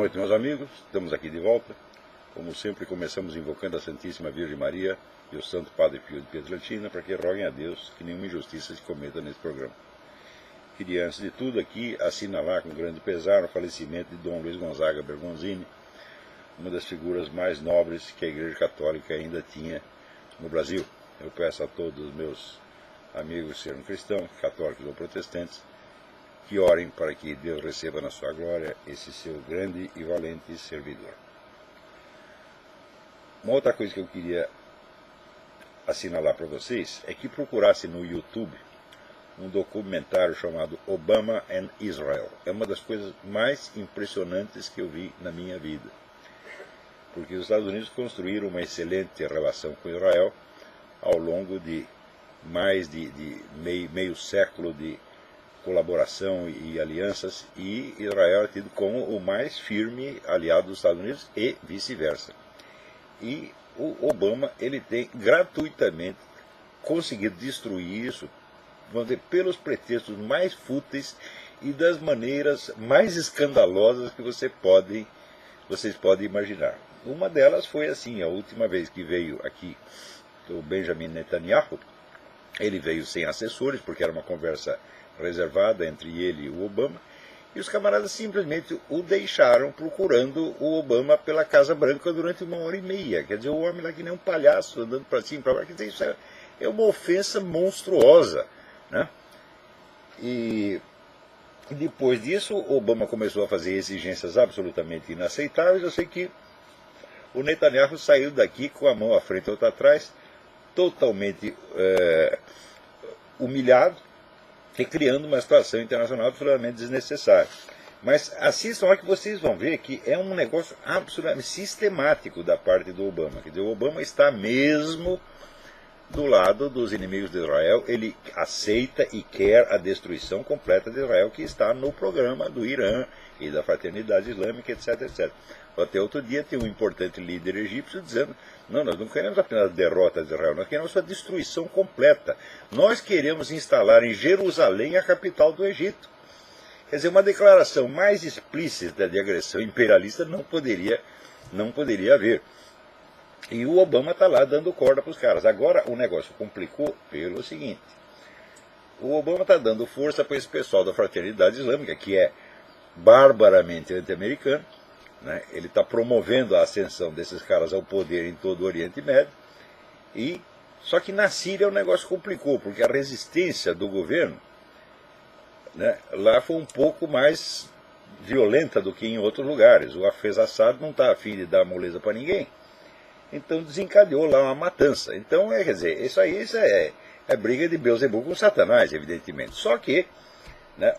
noite, meus amigos. Estamos aqui de volta. Como sempre, começamos invocando a Santíssima Virgem Maria e o Santo Padre Pio de Pietrelcina para que roguem a Deus que nenhuma injustiça se cometa nesse programa. Queria, antes de tudo, aqui assinalar com grande pesar o falecimento de Dom Luiz Gonzaga Bergonzini, uma das figuras mais nobres que a Igreja Católica ainda tinha no Brasil. Eu peço a todos os meus amigos, sejam cristãos, católicos ou protestantes, que orem para que Deus receba na sua glória esse seu grande e valente servidor. Uma outra coisa que eu queria assinalar para vocês é que procurasse no YouTube um documentário chamado Obama and Israel. É uma das coisas mais impressionantes que eu vi na minha vida. Porque os Estados Unidos construíram uma excelente relação com Israel ao longo de mais de meio século de colaboração e alianças, e Israel é tido como o mais firme aliado dos Estados Unidos e vice-versa. E o Obama ele tem gratuitamente conseguido destruir isso, vamos dizer, pelos pretextos mais fúteis e das maneiras mais escandalosas que vocês podem imaginar. Uma delas foi assim: a última vez que veio aqui o Benjamin Netanyahu, ele veio sem assessores, porque era uma conversa reservada entre ele e o Obama, e os camaradas simplesmente o deixaram procurando o Obama pela Casa Branca durante 1h30. Quer dizer, o homem lá que nem um palhaço, andando para cima e para baixo. Quer dizer, isso é uma ofensa monstruosa, né? E depois disso, o Obama começou a fazer exigências absolutamente inaceitáveis. Eu sei que o Netanyahu saiu daqui com a mão à frente e outra atrás, totalmente humilhado, e criando uma situação internacional absolutamente desnecessária. Mas assistam lá que vocês vão ver que é um negócio absolutamente sistemático da parte do Obama. Quer dizer, o Obama está mesmo do lado dos inimigos de Israel. Ele aceita e quer a destruição completa de Israel, que está no programa do Irã e da Fraternidade Islâmica, etc, etc. Até outro dia tem um importante líder egípcio dizendo: não, nós não queremos apenas a derrota de Israel, nós queremos a destruição completa. Nós queremos instalar em Jerusalém a capital do Egito. Quer dizer, uma declaração mais explícita de agressão imperialista não poderia haver. E o Obama está lá dando corda para os caras. Agora o negócio complicou pelo seguinte: o Obama está dando força para esse pessoal da Fraternidade Islâmica, que é barbaramente anti-americano, né? Ele está promovendo a ascensão desses caras ao poder em todo o Oriente Médio. Só que na Síria o negócio complicou, porque a resistência do governo, né, lá foi um pouco mais violenta do que em outros lugares. O Hafez Assad não está afim de dar moleza para ninguém, então desencadeou lá uma matança. Então, quer dizer, isso é briga de Beelzebub com Satanás, evidentemente. Só que, né,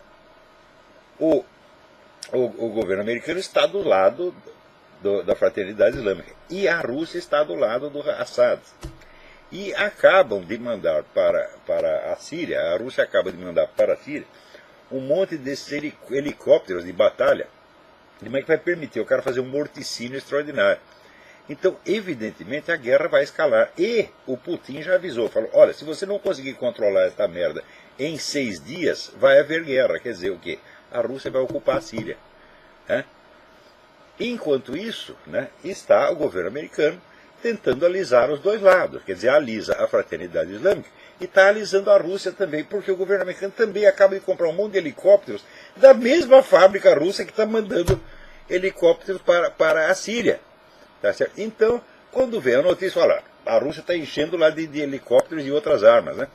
o governo americano está do lado da Fraternidade Islâmica, e a Rússia está do lado do Assad. E acabam de mandar para a Síria, a Rússia acaba de mandar para a Síria um monte desses helicópteros de batalha, que vai permitir o cara fazer um morticínio extraordinário. Então, evidentemente, a guerra vai escalar. E o Putin já avisou, falou: olha, se você não conseguir controlar essa merda em 6 dias, vai haver guerra. Quer dizer o quê? A Rússia vai ocupar a Síria. Né? Enquanto isso, né, está o governo americano tentando alisar os dois lados. Quer dizer, alisa a Fraternidade Islâmica e está alisando a Rússia também, porque o governo americano também acaba de comprar um monte de helicópteros da mesma fábrica russa que está mandando helicópteros para a Síria. Tá certo? Então, quando vem a notícia, olha, a Rússia está enchendo lá de helicópteros e outras armas, né?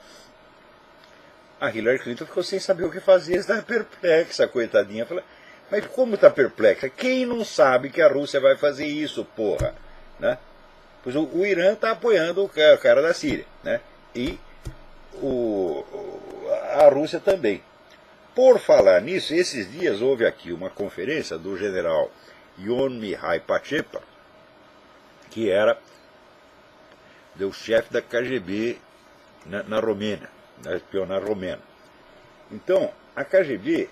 A Hillary Clinton ficou sem saber o que fazer, está perplexa, coitadinha. Fala: mas como está perplexa? Quem não sabe que a Rússia vai fazer isso, porra? Né? Pois o Irã está apoiando o cara da Síria, né? E a Rússia também. Por falar nisso, esses dias houve aqui uma conferência do general Ion Mihai Pachepa, que era o chefe da KGB na Romênia, da espionagem romena. Então, a KGB,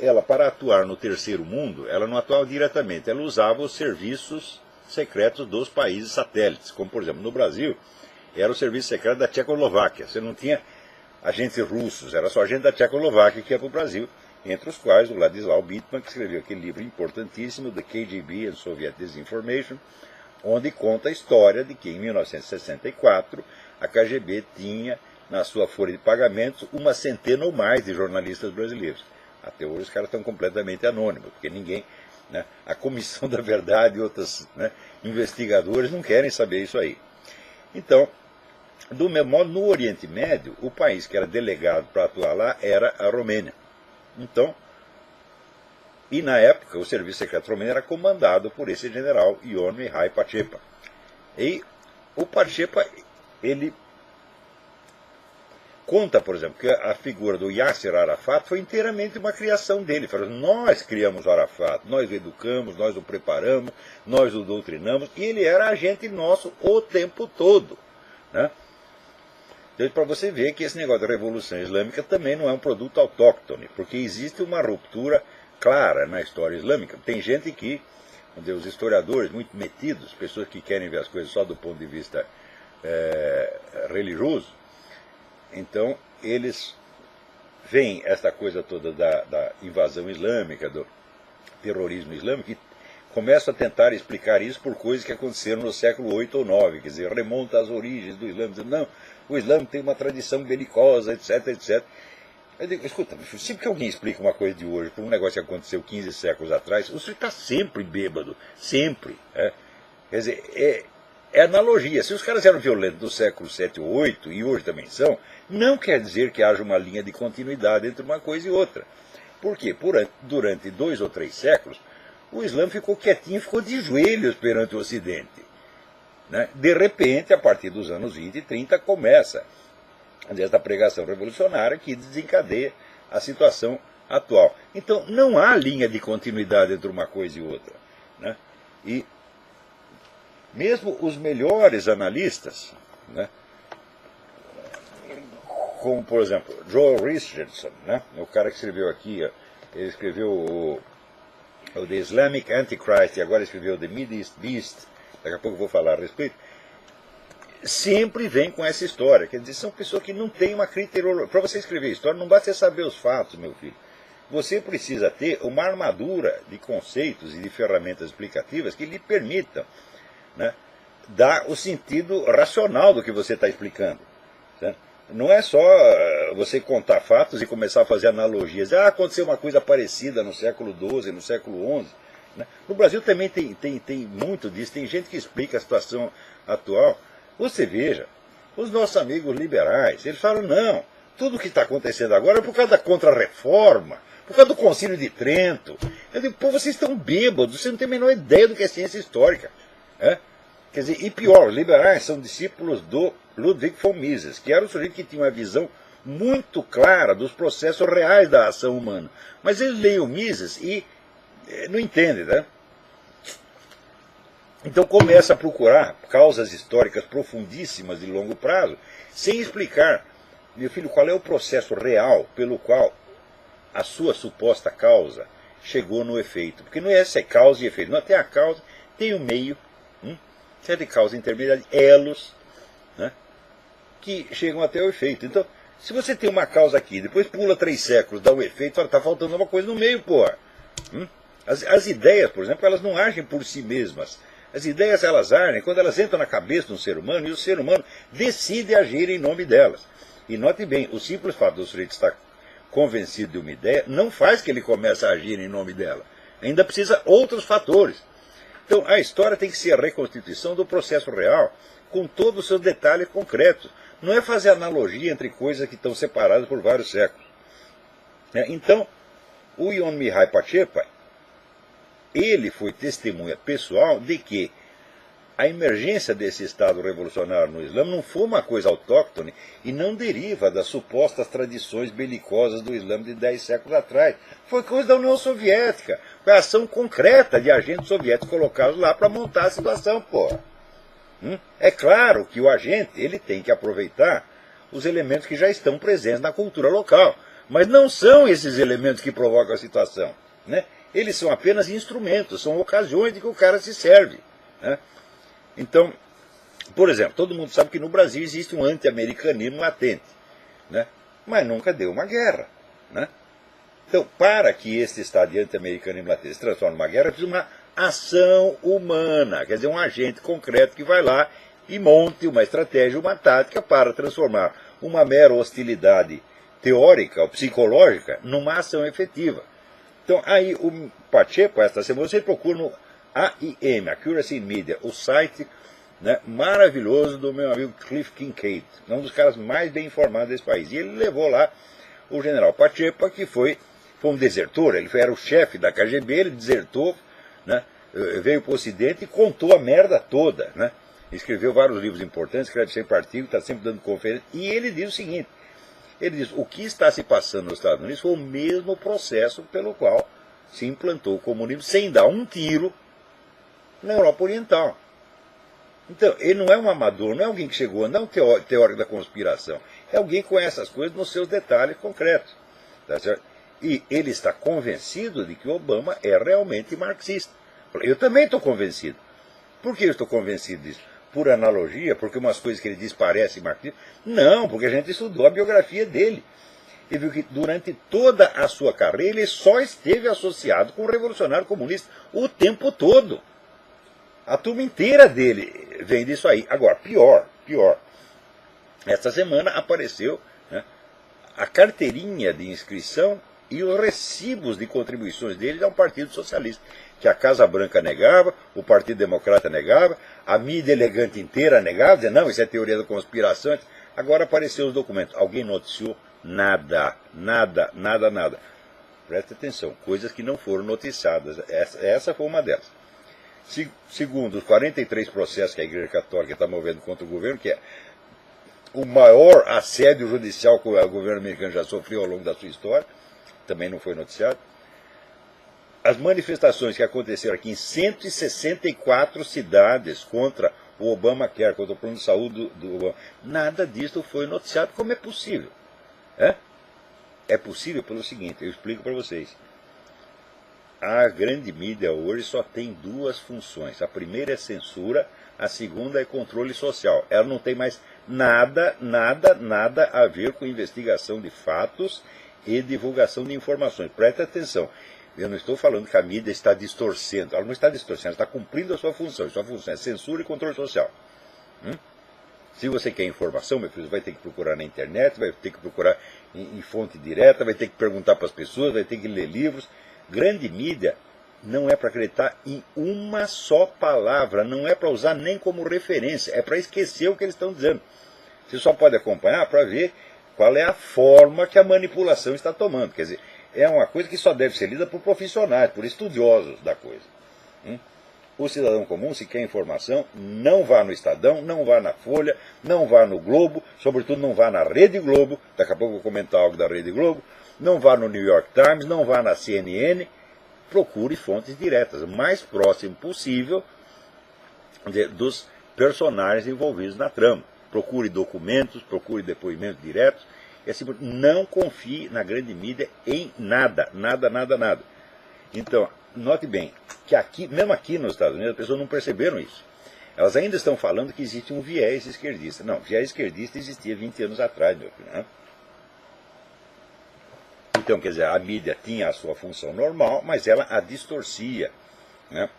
ela, para atuar no terceiro mundo, ela não atuava diretamente, ela usava os serviços secretos dos países satélites, como, por exemplo, no Brasil, era o serviço secreto da Tchecoslováquia. Você não tinha agentes russos, era só agente da Tchecoslováquia que ia para o Brasil. entre os quais o Ladislau Bittman, que escreveu aquele livro importantíssimo, The KGB and Soviet Disinformation, onde conta a história de que em 1964 a KGB tinha na sua folha de pagamentos uma centena ou mais de jornalistas brasileiros. Até hoje os caras estão completamente anônimos, porque ninguém, né, a Comissão da Verdade e outros, né, investigadores não querem saber isso aí. Então, do mesmo modo, no Oriente Médio, o país que era delegado para atuar lá era a Romênia. Então, e na época o serviço secreto romeno era comandado por esse general Ion Mihai Pacepa. E o Pacepa, ele conta, por exemplo, que a figura do Yasser Arafat foi inteiramente uma criação dele. Ele falou, nós criamos o Arafat, nós o educamos, nós o preparamos, nós o doutrinamos, e ele era agente nosso o tempo todo, né? Então, para você ver que esse negócio da Revolução Islâmica também não é um produto autóctone, porque existe uma ruptura clara na história islâmica. Tem gente que, os historiadores muito metidos, pessoas que querem ver as coisas só do ponto de vista religioso, então eles veem essa coisa toda da invasão islâmica, do terrorismo islâmico, e começam a tentar explicar isso por coisas que aconteceram no século 8 ou 9, quer dizer, remonta às origens do Islã, dizendo, não, o Islã tem uma tradição belicosa, etc, etc. Eu digo, escuta, sempre que alguém explica uma coisa de hoje por um negócio que aconteceu 15 séculos atrás, o senhor está sempre bêbado, sempre. Quer dizer, é analogia. Se os caras eram violentos do século 7 ou 8, e hoje também são, não quer dizer que haja uma linha de continuidade entre uma coisa e outra. Por quê? Durante 2 ou 3 séculos, o Islã ficou quietinho, ficou de joelhos perante o Ocidente, né? De repente, a partir dos anos 20 e 30, começa esta pregação revolucionária que desencadeia a situação atual. Então, não há linha de continuidade entre uma coisa e outra, né? E mesmo os melhores analistas, né, como, por exemplo, Joel Richardson, né, o cara que escreveu aqui, ele escreveu o The Islamic Antichrist e agora escreveu The Mideast Beast, daqui a pouco eu vou falar a respeito, sempre vem com essa história. Quer dizer, são pessoas que não têm uma criteriologia. Para você escrever história, não basta você saber os fatos, meu filho. Você precisa ter uma armadura de conceitos e de ferramentas explicativas que lhe permitam, né, dar o sentido racional do que você está explicando. Certo? Não é só você contar fatos e começar a fazer analogias. Aconteceu uma coisa parecida no século XII, no século XI. Né? No Brasil também tem muito disso. Tem gente que explica a situação atual. Você veja, os nossos amigos liberais, eles falam, não, tudo o que está acontecendo agora é por causa da Contra-Reforma, por causa do Concílio de Trento. Eu digo, pô, vocês estão bêbados, vocês não têm a menor ideia do que é ciência histórica. Quer dizer, e pior, os liberais são discípulos do Ludwig von Mises, que era um sujeito que tinha uma visão muito clara dos processos reais da ação humana. Mas eles leem o Mises e não entendem, né? Então começa a procurar causas históricas profundíssimas de longo prazo, sem explicar, meu filho, qual é o processo real pelo qual a sua suposta causa chegou no efeito. Porque não é essa causa e efeito, não, tem a causa, tem o meio, tem causa intermediária, elos, né, que chegam até o efeito. Então, se você tem uma causa aqui, depois pula 3 séculos, dá um efeito, fala, está faltando uma coisa no meio, porra. As ideias, por exemplo, elas não agem por si mesmas. As ideias, elas agem quando elas entram na cabeça do ser humano e o ser humano decide agir em nome delas. E note bem, o simples fato do sujeito estar convencido de uma ideia não faz que ele comece a agir em nome dela. Ainda precisa outros fatores. Então, a história tem que ser a reconstituição do processo real, com todos os seus detalhes concretos. Não é fazer analogia entre coisas que estão separadas por vários séculos. Então, o Ion Mihai Pacepa, ele foi testemunha pessoal de que a emergência desse Estado revolucionário no Islã não foi uma coisa autóctone e não deriva das supostas tradições belicosas do Islã de 10 séculos atrás. Foi coisa da União Soviética. Foi a ação concreta de agentes soviéticos colocados lá para montar a situação, porra. É claro que o agente ele tem que aproveitar os elementos que já estão presentes na cultura local. Mas não são esses elementos que provocam a situação, né? Eles são apenas instrumentos, são ocasiões de que o cara se serve, né? Então, por exemplo, todo mundo sabe que no Brasil existe um anti-americanismo latente, né? Mas nunca deu uma guerra, né? Então, para que esse Estado anti-americano em Inglaterra se transforme numa guerra, precisa de uma ação humana, quer dizer, um agente concreto que vai lá e monte uma estratégia, uma tática para transformar uma mera hostilidade teórica ou psicológica numa ação efetiva. Então, aí o Pacheco, esta semana, você procura no AIM, Accuracy in Media, o site, né, maravilhoso do meu amigo Cliff Kincaid, um dos caras mais bem informados desse país. E ele levou lá o general Pacheco, que foi um desertor, ele era o chefe da KGB, ele desertou, né, veio para o Ocidente e contou a merda toda. Né, escreveu vários livros importantes, escreve sempre artigos, está sempre dando conferência, e ele diz o seguinte, ele diz, o que está se passando nos Estados Unidos foi o mesmo processo pelo qual se implantou o comunismo sem dar um tiro na Europa Oriental. Então, ele não é um amador, não é alguém que chegou, não é um teórico da conspiração, é alguém que conhece as coisas nos seus detalhes concretos. Tá certo? E ele está convencido de que Obama é realmente marxista. Eu também estou convencido. Por que eu estou convencido disso? Por analogia, porque umas coisas que ele diz parecem marxistas? Não, porque a gente estudou a biografia dele. E viu que durante toda a sua carreira ele só esteve associado com o revolucionário comunista o tempo todo. A turma inteira dele vem disso aí. Agora, pior. Esta semana apareceu, né, a carteirinha de inscrição e os recibos de contribuições dele ao Partido Socialista, que a Casa Branca negava, o Partido Democrata negava, a mídia elegante inteira negava, dizia, não, isso é teoria da conspiração. Agora apareceram os documentos. Alguém noticiou? Nada. Presta atenção, coisas que não foram noticiadas. Essa foi uma delas. Segundo os 43 processos que a Igreja Católica está movendo contra o governo, que é o maior assédio judicial que o governo americano já sofreu ao longo da sua história, também não foi noticiado. As manifestações que aconteceram aqui em 164 cidades contra o Obamacare, contra o plano de saúde do Obama, nada disso foi noticiado. Como é possível? É possível pelo seguinte, eu explico para vocês. A grande mídia hoje só tem duas funções. A primeira é censura, a segunda é controle social. Ela não tem mais nada a ver com investigação de fatos e divulgação de informações. Presta atenção. Eu não estou falando que a mídia está distorcendo. Ela não está distorcendo, ela está cumprindo a sua função. Sua função é censura e controle social. Se você quer informação, meu filho, você vai ter que procurar na internet, vai ter que procurar em fonte direta, vai ter que perguntar para as pessoas, vai ter que ler livros. Grande mídia não é para acreditar em uma só palavra, não é para usar nem como referência, é para esquecer o que eles estão dizendo. Você só pode acompanhar para ver qual é a forma que a manipulação está tomando. Quer dizer, é uma coisa que só deve ser lida por profissionais, por estudiosos da coisa. O cidadão comum, se quer informação, não vá no Estadão, não vá na Folha, não vá no Globo, sobretudo não vá na Rede Globo, daqui a pouco eu vou comentar algo da Rede Globo, não vá no New York Times, não vá na CNN, procure fontes diretas, o mais próximo possível dos personagens envolvidos na trama. Procure documentos, procure depoimentos diretos, e assim, não confie na grande mídia em nada. Então, note bem, que aqui, mesmo aqui nos Estados Unidos, as pessoas não perceberam isso. Elas ainda estão falando que existe um viés esquerdista. Não, viés esquerdista existia 20 anos atrás, meu filho, né? Então, quer dizer, a mídia tinha a sua função normal, mas ela a distorcia, né?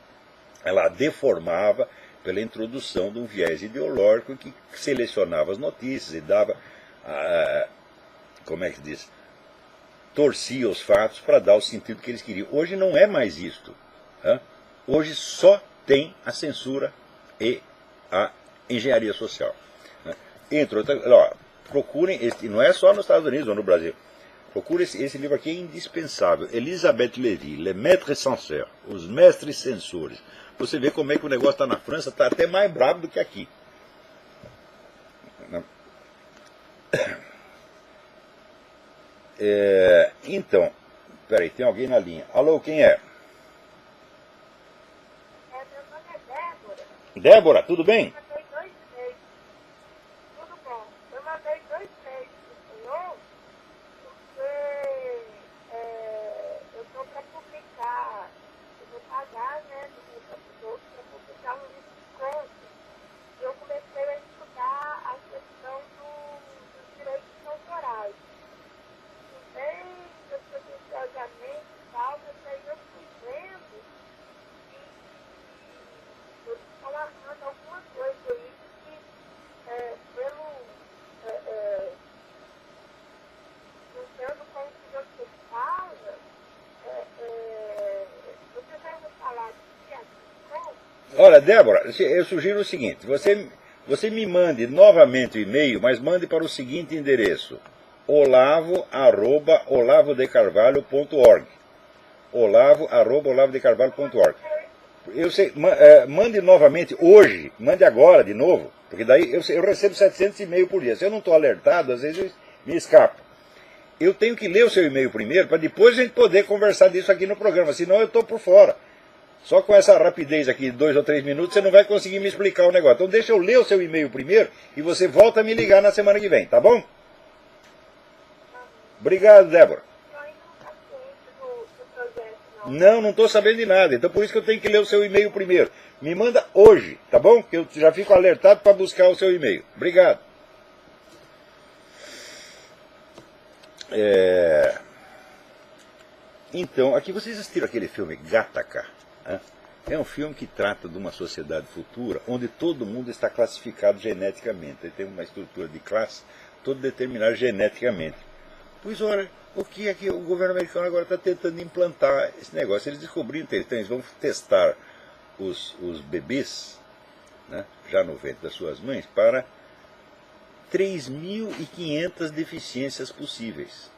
Ela a deformava pela introdução de um viés ideológico que selecionava as notícias e dava, como é que diz, torcia os fatos para dar o sentido que eles queriam. Hoje não é mais isto. Né? Hoje só tem a censura e a engenharia social. Né? Entre outras, procurem, não é só nos Estados Unidos ou no Brasil. Procure esse livro aqui, é indispensável. Elisabeth Lévy, Les Maîtres Censeurs, Os Mestres Censores. Você vê como é que o negócio está na França, está até mais bravo do que aqui. Então, peraí, tem alguém na linha. Alô, quem é? Meu nome é Débora. Débora, tudo bem? Eu mandei 2 e-mails. Tudo bom. Eu mandei 2 e-mails pro senhor, porque eu estou para publicar, eu vou pagar, né, do meu computador para publicar um livro de contos. E eu comecei a estudar a questão dos direitos autorais. Desde a gente já Olha, Débora, eu sugiro o seguinte, você me mande novamente o e-mail, mas mande para o seguinte endereço, olavo@olavodecarvalho.org, olavo@olavodecarvalho.org. Eu sei, mande novamente hoje, mande agora de novo, porque daí eu recebo 700 e-mails por dia. Se eu não estou alertado, às vezes me escapa. Eu tenho que ler o seu e-mail primeiro, para depois a gente poder conversar disso aqui no programa, senão eu estou por fora. Só com essa rapidez aqui de 2 ou 3 minutos, você não vai conseguir me explicar o negócio. Então deixa eu ler o seu e-mail primeiro e você volta a me ligar na semana que vem, tá bom? Obrigado, Débora. Eu ainda não está ciente do projeto, não. Não, não estou sabendo de nada. Então por isso que eu tenho que ler o seu e-mail primeiro. Me manda hoje, tá bom? Que eu já fico alertado para buscar o seu e-mail. Obrigado. Então, aqui vocês assistiram aquele filme Gattaca? Né? É um filme que trata de uma sociedade futura onde todo mundo está classificado geneticamente. Ele tem uma estrutura de classe toda determinada geneticamente. Pois olha, o que é que o governo americano agora está tentando implantar esse negócio? Eles descobriram que eles vão testar os bebês, né, já no ventre das suas mães, para 3.500 deficiências possíveis.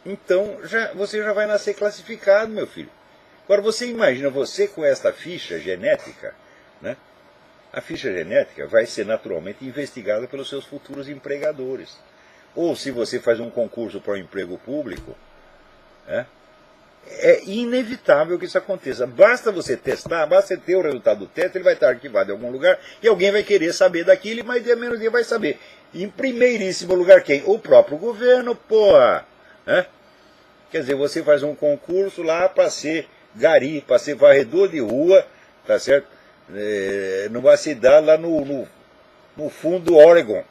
Então você já vai nascer classificado, meu filho. Agora você imagina você com esta ficha genética, né? A ficha genética vai ser naturalmente investigada pelos seus futuros empregadores. Ou se você faz um concurso para um emprego público, né? É inevitável que isso aconteça. Basta você testar, basta você ter o resultado do teste, ele vai estar arquivado em algum lugar e alguém vai querer saber daquilo, mas de menos dia vai saber. Em primeiríssimo lugar quem? O próprio governo, porra! Né? Quer dizer, você faz um concurso lá para ser gari, para ser varredor de rua, tá certo? Numa cidade lá no fundo do Oregon.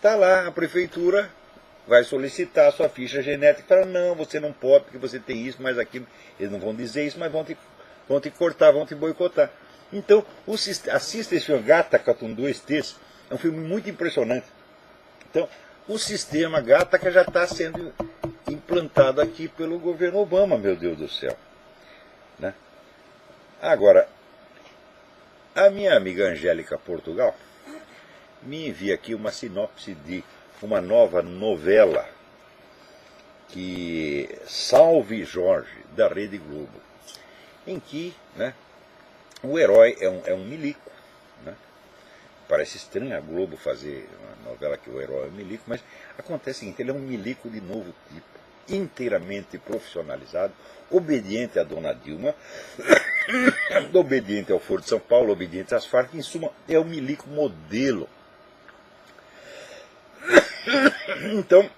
Tá lá, a prefeitura vai solicitar a sua ficha genética e fala, não, você não pode, porque você tem isso, mas aquilo. Eles não vão dizer isso, mas vão te cortar, vão te boicotar. Então, assista esse filme, Gattaca com 2 T's, é um filme muito impressionante. Então, o sistema Gattaca já está sendo implantado aqui pelo governo Obama, meu Deus do céu. Né? Agora, a minha amiga Angélica Portugal me envia aqui uma sinopse de uma nova novela, que Salve Jorge, da Rede Globo, em que, né, o herói é um milico. Né? Parece estranho a Globo fazer uma novela que o herói é um milico, mas acontece o seguinte, ele é um milico de novo tipo, inteiramente profissionalizado, obediente à dona Dilma, obediente ao Foro de São Paulo, obediente às Farc, em suma, é um milico modelo. Então,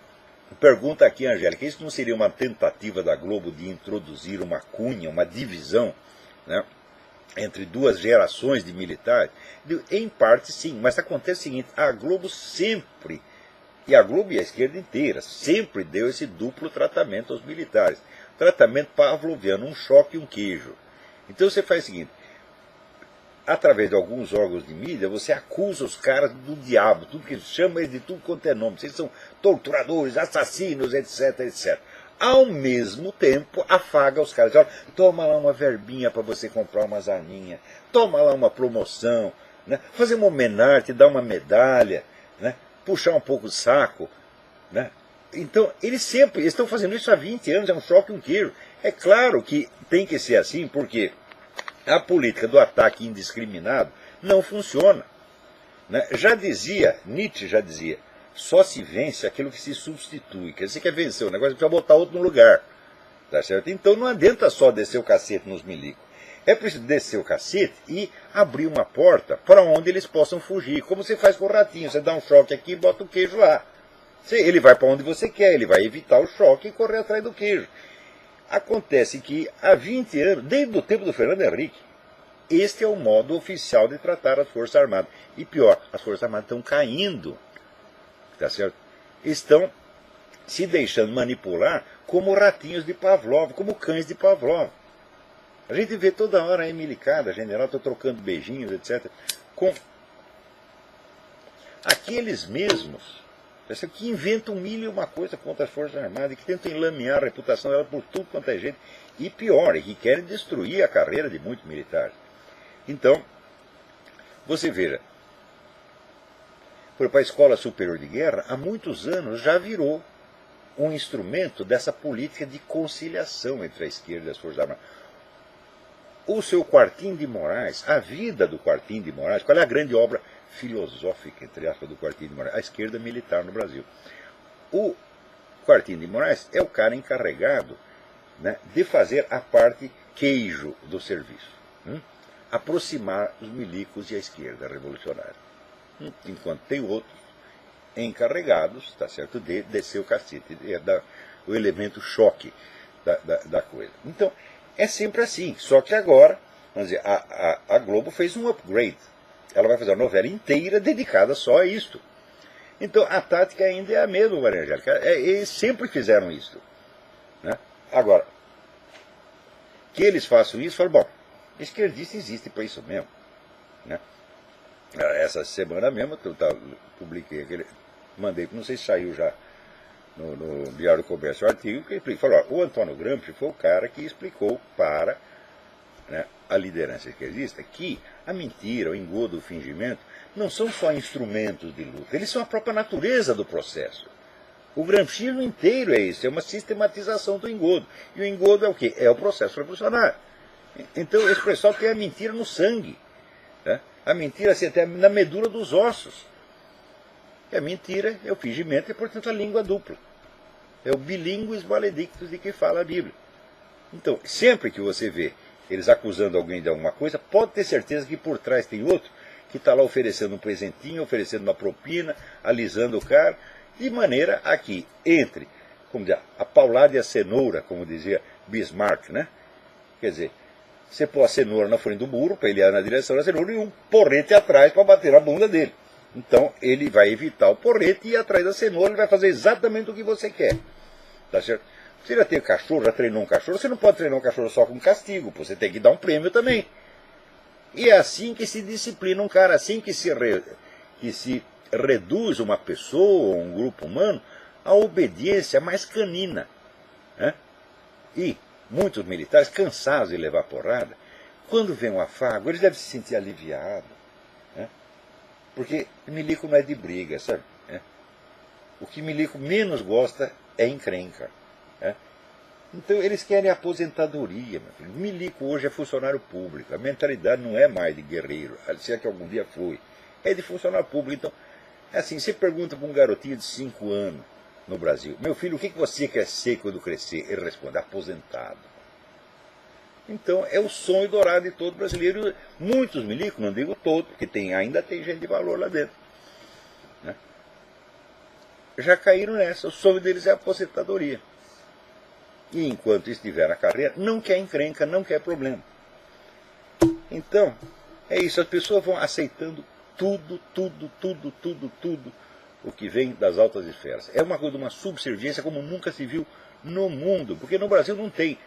pergunta aqui, Angélica, isso não seria uma tentativa da Globo de introduzir uma cunha, uma divisão, né, entre 2 gerações de militares? Em parte sim, mas acontece o seguinte, a Globo sempre, e a Globo e a esquerda inteira, sempre deu esse duplo tratamento aos militares. Tratamento pavloviano, um choque e um queijo. Então você faz o seguinte, através de alguns órgãos de mídia, você acusa os caras do diabo, tudo que chama eles de tudo quanto é nome. Vocês são torturadores, assassinos, etc, etc. Ao mesmo tempo, afaga os caras. Olha, toma lá uma verbinha para você comprar umas arminhas, toma lá uma promoção, né? Fazer uma homenagem, te dar uma medalha, né? Puxar um pouco o saco. Né? Então, eles estão fazendo isso há 20 anos, é um choque e um queijo. É claro que tem que ser assim, porque a política do ataque indiscriminado não funciona. Né? Nietzsche já dizia, só se vence aquilo que se substitui. Quer dizer, você quer vencer o negócio, precisa botar outro no lugar. Tá certo? Então não adianta só descer o cacete nos milicos. É preciso descer o cacete e abrir uma porta para onde eles possam fugir. Como você faz com o ratinho, você dá um choque aqui e bota o queijo lá. Ele vai para onde você quer, ele vai evitar o choque e correr atrás do queijo. Acontece que há 20 anos, desde o tempo do Fernando Henrique, este é o modo oficial de tratar as Forças Armadas. E pior, as Forças Armadas estão caindo. Tá certo? Estão se deixando manipular como ratinhos de Pavlov, como cães de Pavlov. A gente vê toda hora aí milicada, general, estou trocando beijinhos, etc. Com aqueles mesmos que inventam 1000 e uma coisa contra as Forças Armadas, que tentam enlamear a reputação dela por tudo quanto é jeito, e pior, que querem destruir a carreira de muitos militares. Então, você veja, para a Escola Superior de Guerra, há muitos anos já virou um instrumento dessa política de conciliação entre a esquerda e as Forças Armadas. O seu Quartim de Moraes, a vida do Quartim de Moraes, qual é a grande obra filosófica, entre aspas, do Quartim de Moraes? A esquerda militar no Brasil. O Quartim de Moraes é o cara encarregado, né, de fazer a parte queijo do serviço. Aproximar os milicos e a esquerda revolucionária. Enquanto tem outros encarregados, tá certo, de descer o cacete, o elemento choque da coisa. Então, é sempre assim, só que agora, vamos dizer, a Globo fez um upgrade. Ela vai fazer uma novela inteira dedicada só a isto. Então, a tática ainda é a mesma, Maria Angélica. Eles sempre fizeram isso. Né? Agora, que eles façam isso, falam, bom, esquerdista existe para isso mesmo. Né? Essa semana mesmo, eu publiquei aquele, mandei, não sei se saiu já no Diário do Comércio o artigo, que ele falou, o Antônio Gramsci foi o cara que explicou para, né, a liderança esquerdista que a mentira, o engodo, o fingimento não são só instrumentos de luta, eles são a própria natureza do processo. O gramscismo inteiro é isso, é uma sistematização do engodo. E o engodo é o quê? É o processo revolucionário. Então esse pessoal tem a mentira no sangue. Né? A mentira assim, até na medula dos ossos. E a mentira é o fingimento e, portanto, a língua dupla. É o bilíngues maledictus de que fala a Bíblia. Então, sempre que você vê eles acusando alguém de alguma coisa, pode ter certeza que por trás tem outro que está lá oferecendo um presentinho, oferecendo uma propina, alisando o cara, de maneira a que entre, como dizer, a paulada e a cenoura, como dizia Bismarck, né? Quer dizer, você põe a cenoura na frente do burro, para ele ir na direção da cenoura, e um porrete atrás para bater na bunda dele. Então, ele vai evitar o porrete e ir atrás da cenoura, ele vai fazer exatamente o que você quer. Tá certo? Você já tem cachorro, já treinou um cachorro, você não pode treinar um cachorro só com castigo, você tem que dar um prêmio também. E é assim que se disciplina um cara, assim que se reduz uma pessoa ou um grupo humano à obediência mais canina. Né? E muitos militares, cansados de levar porrada, quando vem um afago, eles devem se sentir aliviados. Né? Porque milico não é de briga, sabe? Né? O que milico menos gosta é encrenca. Né? Então eles querem aposentadoria. Meu filho. Milico hoje é funcionário público. A mentalidade não é mais de guerreiro, se é que algum dia foi. É de funcionário público. Então, assim, você pergunta para um garotinho de 5 anos no Brasil, meu filho, o que você quer ser quando crescer? Ele responde, aposentado. Então, é o sonho dourado de todo brasileiro. Muitos milicos, não digo todos, porque ainda tem gente de valor lá dentro. Né? Já caíram nessa. O sonho deles é a aposentadoria. E enquanto estiver na carreira, não quer encrenca, não quer problema. Então, é isso. As pessoas vão aceitando tudo o que vem das altas esferas. É uma coisa, uma subserviência como nunca se viu no mundo. Porque no Brasil não tem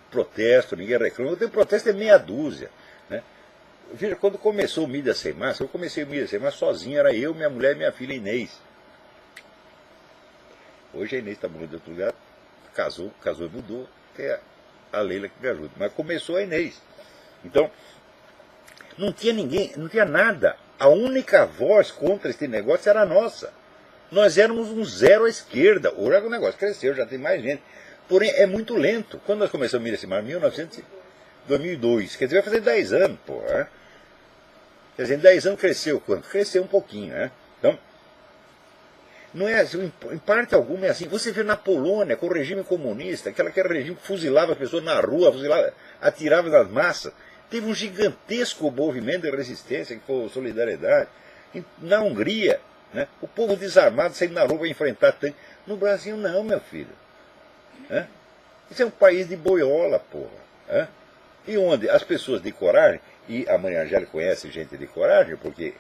protesto, ninguém reclama. Tem protesto é meia dúzia. Né? Veja, quando começou o Mídia Sem Massa, eu comecei o Mídia Sem Massa sozinho, era eu, minha mulher e minha filha Inês. Hoje a Inês está morando de outro lugar, casou e mudou, é a Leila que me ajuda. Mas começou a Inês. Então, não tinha ninguém, não tinha nada. A única voz contra esse negócio era a nossa. Nós éramos um zero à esquerda. Hoje o negócio cresceu, já tem mais gente. Porém, é muito lento. Quando nós começamos a Mídia Sem Massa, em 2002, quer dizer, vai fazer 10 anos, pô. Né? Quer dizer, em 10 anos cresceu quanto? Cresceu um pouquinho, né? Então, não é assim, em parte alguma é assim. Você vê na Polônia, com o regime comunista, aquele regime que fuzilava as pessoas na rua, atirava nas massas. Teve um gigantesco movimento de resistência, que foi a Solidariedade. Na Hungria, né, o povo desarmado saindo na rua para enfrentar tanque. No Brasil não, meu filho. Né? Isso é um país de boiola, porra. Né? E onde as pessoas de coragem, e a Maria Angélica conhece gente de coragem, porque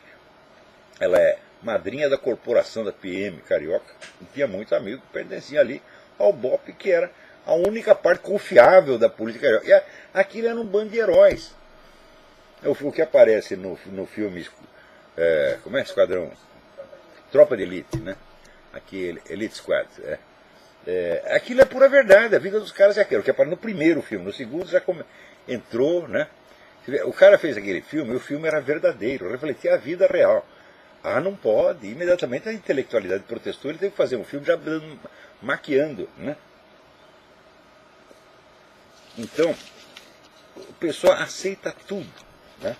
ela é madrinha da corporação da PM carioca, e tinha muitos amigos que pertenciam ali ao BOP, que era a única parte confiável da política carioca. E aquilo era um bando de heróis. O que aparece no filme, como é? Esquadrão? Tropa de Elite, né? Aqui, Elite Squad. Aquilo é pura verdade, a vida dos caras é aquilo, que é para no primeiro filme, no segundo já entrou, né? O cara fez aquele filme, e o filme era verdadeiro, refletia a vida real. Ah, não pode, imediatamente a intelectualidade protestou, ele teve que fazer um filme já maquiando, né? Então, o pessoal aceita tudo, né?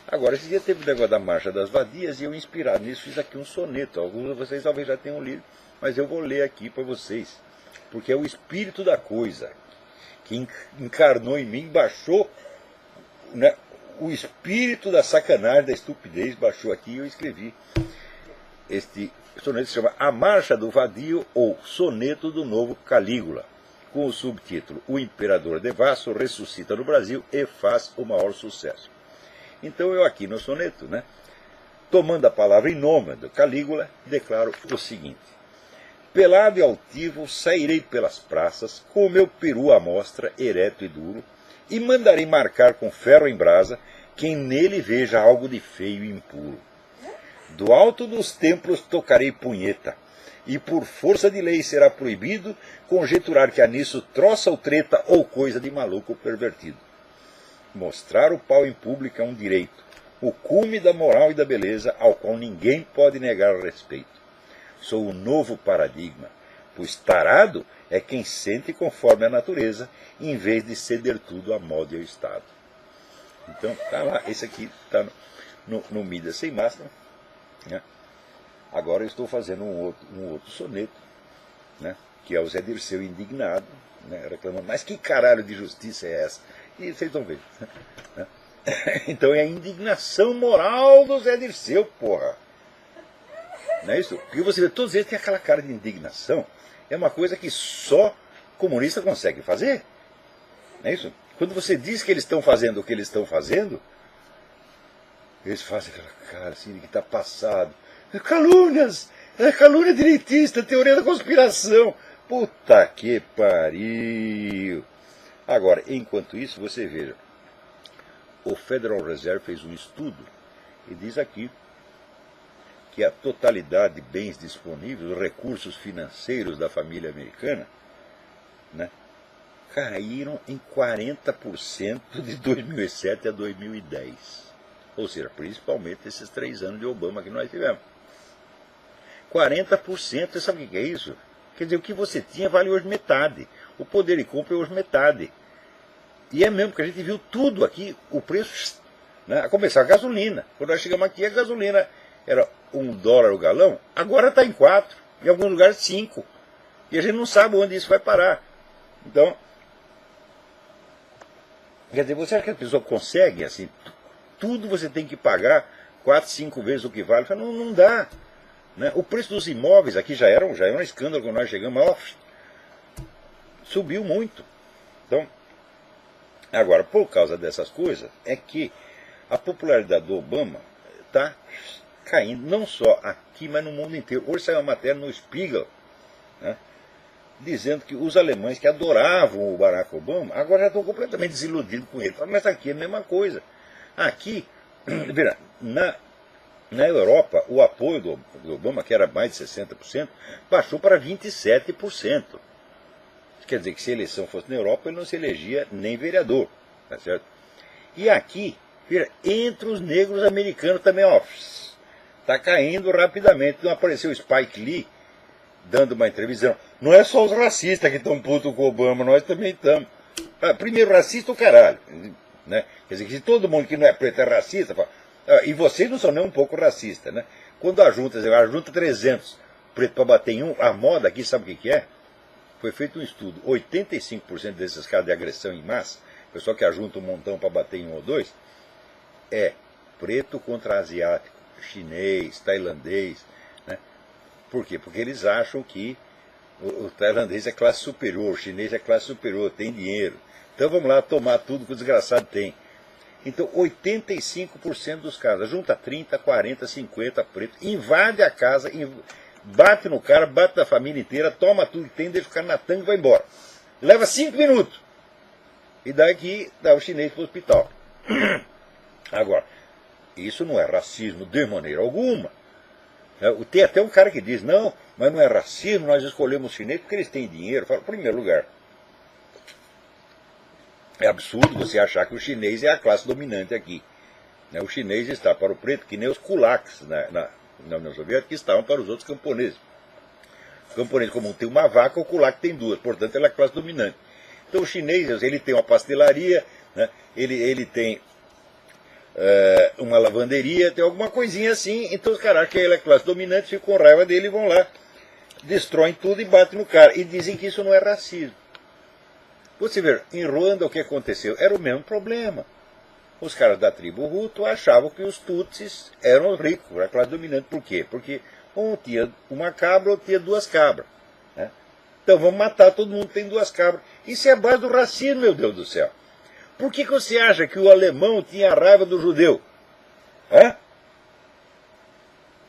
Agora, esse dia teve o negócio da Marcha das Vadias e eu, inspirado nisso, fiz aqui um soneto. Alguns de vocês talvez já tenham lido, mas eu vou ler aqui para vocês, porque é o espírito da coisa que encarnou em mim, baixou, né, o espírito da sacanagem, da estupidez, baixou aqui e eu escrevi. Este soneto se chama A Marcha do Vadio ou Soneto do Novo Calígula, com o subtítulo O Imperador Devasso ressuscita no Brasil e faz o maior sucesso. Então eu aqui no soneto, né, tomando a palavra em nome do Calígula, declaro o seguinte: pelado e altivo sairei pelas praças, com o meu peru à mostra, ereto e duro, e mandarei marcar com ferro em brasa quem nele veja algo de feio e impuro. Do alto dos templos tocarei punheta, e por força de lei será proibido conjecturar que há nisso troça ou treta ou coisa de maluco pervertido. Mostrar o pau em público é um direito, o cume da moral e da beleza ao qual ninguém pode negar respeito. Sou o novo paradigma, pois tarado é quem sente conforme a natureza, em vez de ceder tudo à moda e ao Estado. Então, tá lá, esse aqui está no Mídia Sem Máscara, né? Agora eu estou fazendo um outro soneto, né, que é o Zé Dirceu indignado, né, reclamando, mas que caralho de justiça é essa? E vocês estão vendo. Né? Então é a indignação moral do Zé Dirceu, porra. Não é isso? Porque você vê, todos eles têm aquela cara de indignação. É uma coisa que só comunista consegue fazer. Não é isso? Quando você diz que eles estão fazendo o que eles estão fazendo, eles fazem aquela cara assim, que está passado. Calúnias! Calúnia direitista, teoria da conspiração. Puta que pariu! Agora, enquanto isso, você veja, o Federal Reserve fez um estudo e diz aqui que a totalidade de bens disponíveis, os recursos financeiros da família americana, né, caíram em 40% de 2007 a 2010. Ou seja, principalmente esses 3 anos de Obama que nós tivemos. 40%, você sabe o que é isso? Quer dizer, o que você tinha vale hoje metade. O poder de compra é hoje metade. E é mesmo, porque a gente viu tudo aqui, o preço, né, a começar a gasolina. Quando nós chegamos aqui, a gasolina era $1 o galão, agora está em 4, em alguns lugares 5. E a gente não sabe onde isso vai parar. Então, quer dizer, você acha que a pessoa consegue, assim, tudo você tem que pagar 4, 5 vezes o que vale? Não, não dá. Né? O preço dos imóveis aqui já era um escândalo quando nós chegamos, mas subiu muito. Então, agora, por causa dessas coisas, é que a popularidade do Obama está caindo, não só aqui, mas no mundo inteiro. Hoje saiu uma matéria no Spiegel, né, dizendo que os alemães que adoravam o Barack Obama, agora já estão completamente desiludidos com ele. Mas aqui é a mesma coisa. Aqui, na Europa, o apoio do Obama, que era mais de 60%, baixou para 27%. Quer dizer que se a eleição fosse na Europa, ele não se elegia nem vereador. Tá certo? E aqui, entre os negros americanos também, ó, está caindo rapidamente. Não apareceu o Spike Lee dando uma entrevista. Não é só os racistas que estão putos com o Obama, nós também estamos. Primeiro, racista o caralho. Né? Quer dizer, que se todo mundo que não é preto é racista, fala, e vocês não são nem um pouco racistas. Né? Quando a junta 300 preto para bater em um, a moda aqui, sabe o que é? Foi feito um estudo, 85% desses casos de agressão em massa, pessoal que ajunta um montão para bater em um ou dois, é preto contra asiático, chinês, tailandês. Né? Por quê? Porque eles acham que o tailandês é classe superior, o chinês é classe superior, tem dinheiro. Então vamos lá tomar tudo que o desgraçado tem. Então 85% dos casos, junta 30, 40, 50 preto, invade a casa, bate no cara, bate na família inteira, toma tudo que tem, deixa o cara na tanga e vai embora. Leva 5 minutos. E daqui dá o chinês para o hospital. Agora, isso não é racismo de maneira alguma. Tem até um cara que diz, não, mas não é racismo, nós escolhemos os chineses porque eles têm dinheiro. Falo, em primeiro lugar, é absurdo você achar que o chinês é a classe dominante aqui. O chinês está para o preto que nem os kulaks na União Soviética que estavam para os outros camponeses. O camponês comum tem uma vaca, o kulak tem duas, portanto ele é a classe dominante. Então o chinês, ele tem uma pastelaria, né? ele tem uma lavanderia, tem alguma coisinha assim, então os caras acham que ele é a classe dominante, ficam com raiva dele e vão lá, destroem tudo e batem no cara. E dizem que isso não é racismo. Você vê, em Ruanda o que aconteceu? Era o mesmo problema. Os caras da tribo Hutu achavam que os Tutsis eram ricos, era a classe dominante. Por quê? Porque um tinha uma cabra, outro tinha duas cabras. Né? Então vamos matar todo mundo que tem duas cabras. Isso é a base do racismo, meu Deus do céu. Por que você acha que o alemão tinha raiva do judeu?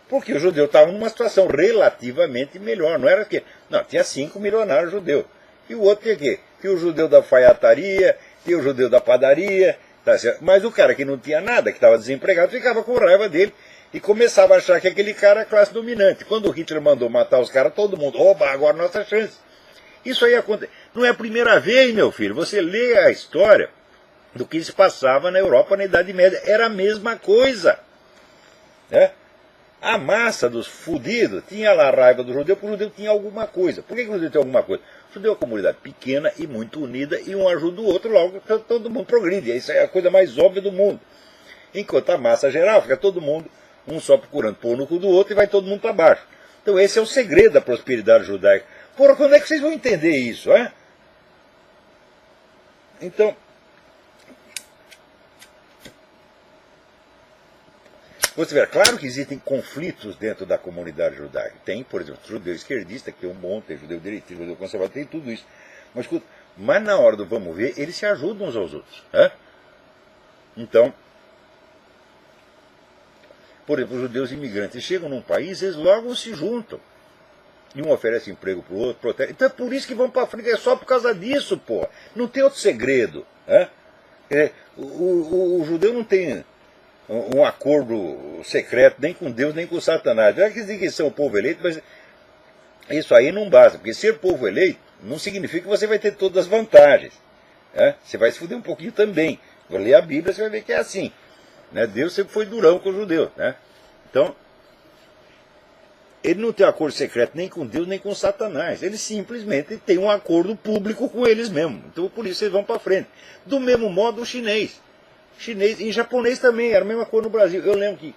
Porque o judeu estava numa situação relativamente melhor. Não era que. Não, tinha 5 milionários judeus. E o outro tinha o quê? Tinha o judeu da alfaiataria, tinha o judeu da padaria. Tá certo? Mas o cara que não tinha nada, que estava desempregado, ficava com raiva dele e começava a achar que aquele cara era a classe dominante. Quando o Hitler mandou matar os caras, todo mundo, oba, agora nossa chance. Isso aí acontece. Não é a primeira vez, meu filho. Você lê a história do que se passava na Europa na Idade Média. Era a mesma coisa. Né? A massa dos fudidos tinha lá a raiva do judeu, porque o judeu tinha alguma coisa. Por que o judeu tem alguma coisa? O judeu é uma comunidade pequena e muito unida, e um ajuda o outro, logo todo mundo progride. Isso é a coisa mais óbvia do mundo. Enquanto a massa geral fica todo mundo, um só procurando pôr no cu do outro, e vai todo mundo para baixo. Então esse é o segredo da prosperidade judaica. Porra, quando é que vocês vão entender isso, é? Então, você vê, claro que existem conflitos dentro da comunidade judaica. Tem, por exemplo, judeu esquerdista, que tem um monte, tem judeu direitista, judeu conservador, tem tudo isso. Mas na hora do vamos ver, eles se ajudam uns aos outros. Né? Então, por exemplo, os judeus imigrantes chegam num país, eles logo se juntam. E um oferece emprego para o outro, protege. Então é por isso que vão para a frente, é só por causa disso, pô. Não tem outro segredo. Né? O judeu não tem um acordo secreto nem com Deus nem com Satanás. Não é que dizem que são o povo eleito, mas isso aí não basta, porque ser povo eleito não significa que você vai ter todas as vantagens. Né? Você vai se fuder um pouquinho também. Vou ler a Bíblia, você vai ver que é assim. Né? Deus sempre foi durão com os judeus. Né? Então, ele não tem um acordo secreto nem com Deus nem com Satanás. Ele simplesmente tem um acordo público com eles mesmos. Então, por isso eles vão para frente. Do mesmo modo, o chinês. Chinês e japonês também, era a mesma coisa no Brasil. Eu lembro que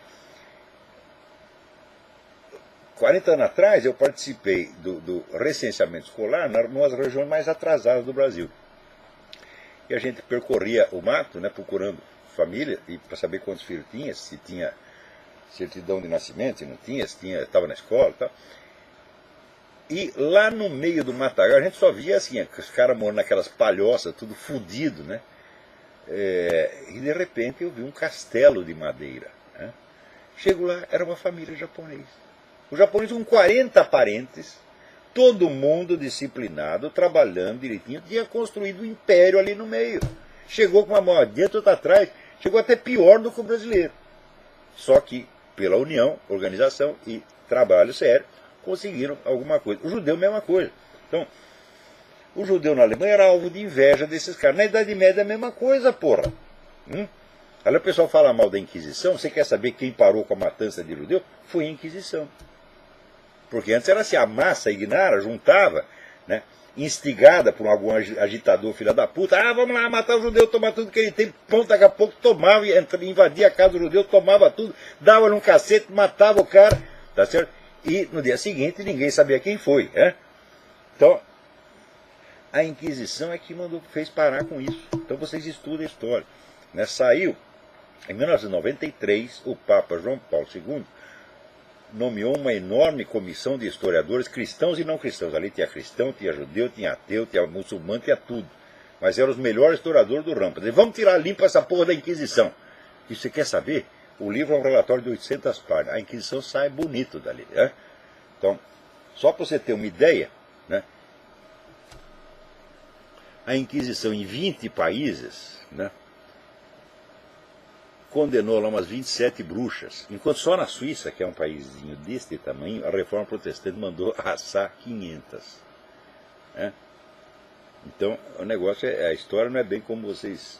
40 anos atrás eu participei do recenseamento escolar nas regiões mais atrasadas do Brasil. E a gente percorria o mato, né, procurando família, e para saber quantos filhos tinha, se tinha certidão de nascimento, se não tinha, se tinha, estava na escola e tal. E lá no meio do matagal a gente só via assim, os caras morando naquelas palhoças, tudo fodido, né? E de repente eu vi um castelo de madeira. Né? Chego lá, era uma família japonesa. Os japoneses com 40 parentes, todo mundo disciplinado, trabalhando direitinho, tinha construído um império ali no meio. Chegou com uma mão adiante, outra atrás, chegou até pior do que o brasileiro. Só que, pela união, organização e trabalho sério, conseguiram alguma coisa. O judeu, mesma coisa. Então, o judeu na Alemanha era alvo de inveja desses caras. Na Idade Média é a mesma coisa, porra. Aí o pessoal fala mal da Inquisição. Você quer saber quem parou com a matança de judeu? Foi a Inquisição. Porque antes era assim, a massa ignara juntava, né, instigada por algum agitador filha da puta. Vamos lá matar o judeu, tomar tudo que ele tem. Ponto, daqui a pouco tomava, invadia a casa do judeu, tomava tudo, dava-lhe um cacete, matava o cara. Tá certo? E no dia seguinte ninguém sabia quem foi. Né? Então, a Inquisição é que fez parar com isso. Então vocês estudam a história. Né? Saiu, em 1993, o Papa João Paulo II nomeou uma enorme comissão de historiadores cristãos e não cristãos. Ali tinha cristão, tinha judeu, tinha ateu, tinha muçulmano, tinha tudo. Mas eram os melhores historiadores do ramo. Vamos tirar limpo essa porra da Inquisição. E você quer saber? O livro é um relatório de 800 páginas. A Inquisição sai bonito dali. Né? Então, só para você ter uma ideia, né? A Inquisição em 20 países, né, condenou lá umas 27 bruxas, enquanto só na Suíça, que é um paísinho deste tamanho, a reforma protestante mandou assar 500. Né? Então, o negócio a história não é bem como vocês...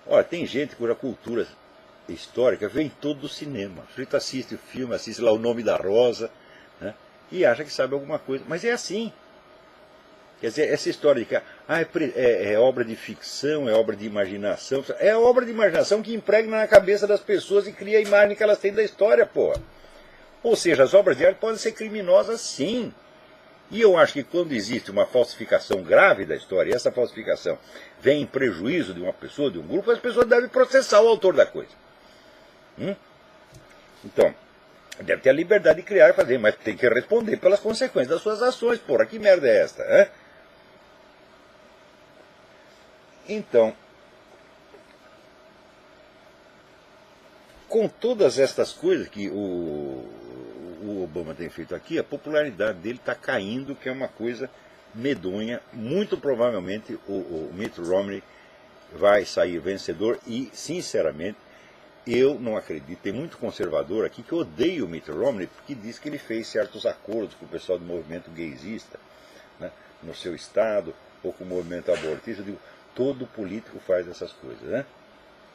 Olha, tem gente cuja cultura histórica vem todo do cinema. O sujeito assiste o filme, assiste lá O Nome da Rosa, né? E acha que sabe alguma coisa. Mas é assim. Quer dizer, essa história de que é obra de ficção, é obra de imaginação. É obra de imaginação que impregna na cabeça das pessoas e cria a imagem que elas têm da história, porra. Ou seja, as obras de arte podem ser criminosas, sim. E eu acho que quando existe uma falsificação grave da história, e essa falsificação vem em prejuízo de uma pessoa, de um grupo, as pessoas devem processar o autor da coisa. Então, deve ter a liberdade de criar e fazer, mas tem que responder pelas consequências das suas ações. Porra, que merda é esta? Hein? Então, com todas estas coisas que o Obama tem feito aqui, a popularidade dele está caindo, que é uma coisa medonha. Muito provavelmente o Mitt Romney vai sair vencedor e, sinceramente, eu não acredito. Tem muito conservador aqui que odeia o Mitt Romney porque diz que ele fez certos acordos com o pessoal do movimento gaysista, né, no seu estado, ou com o movimento abortista. Eu digo, todo político faz essas coisas, né?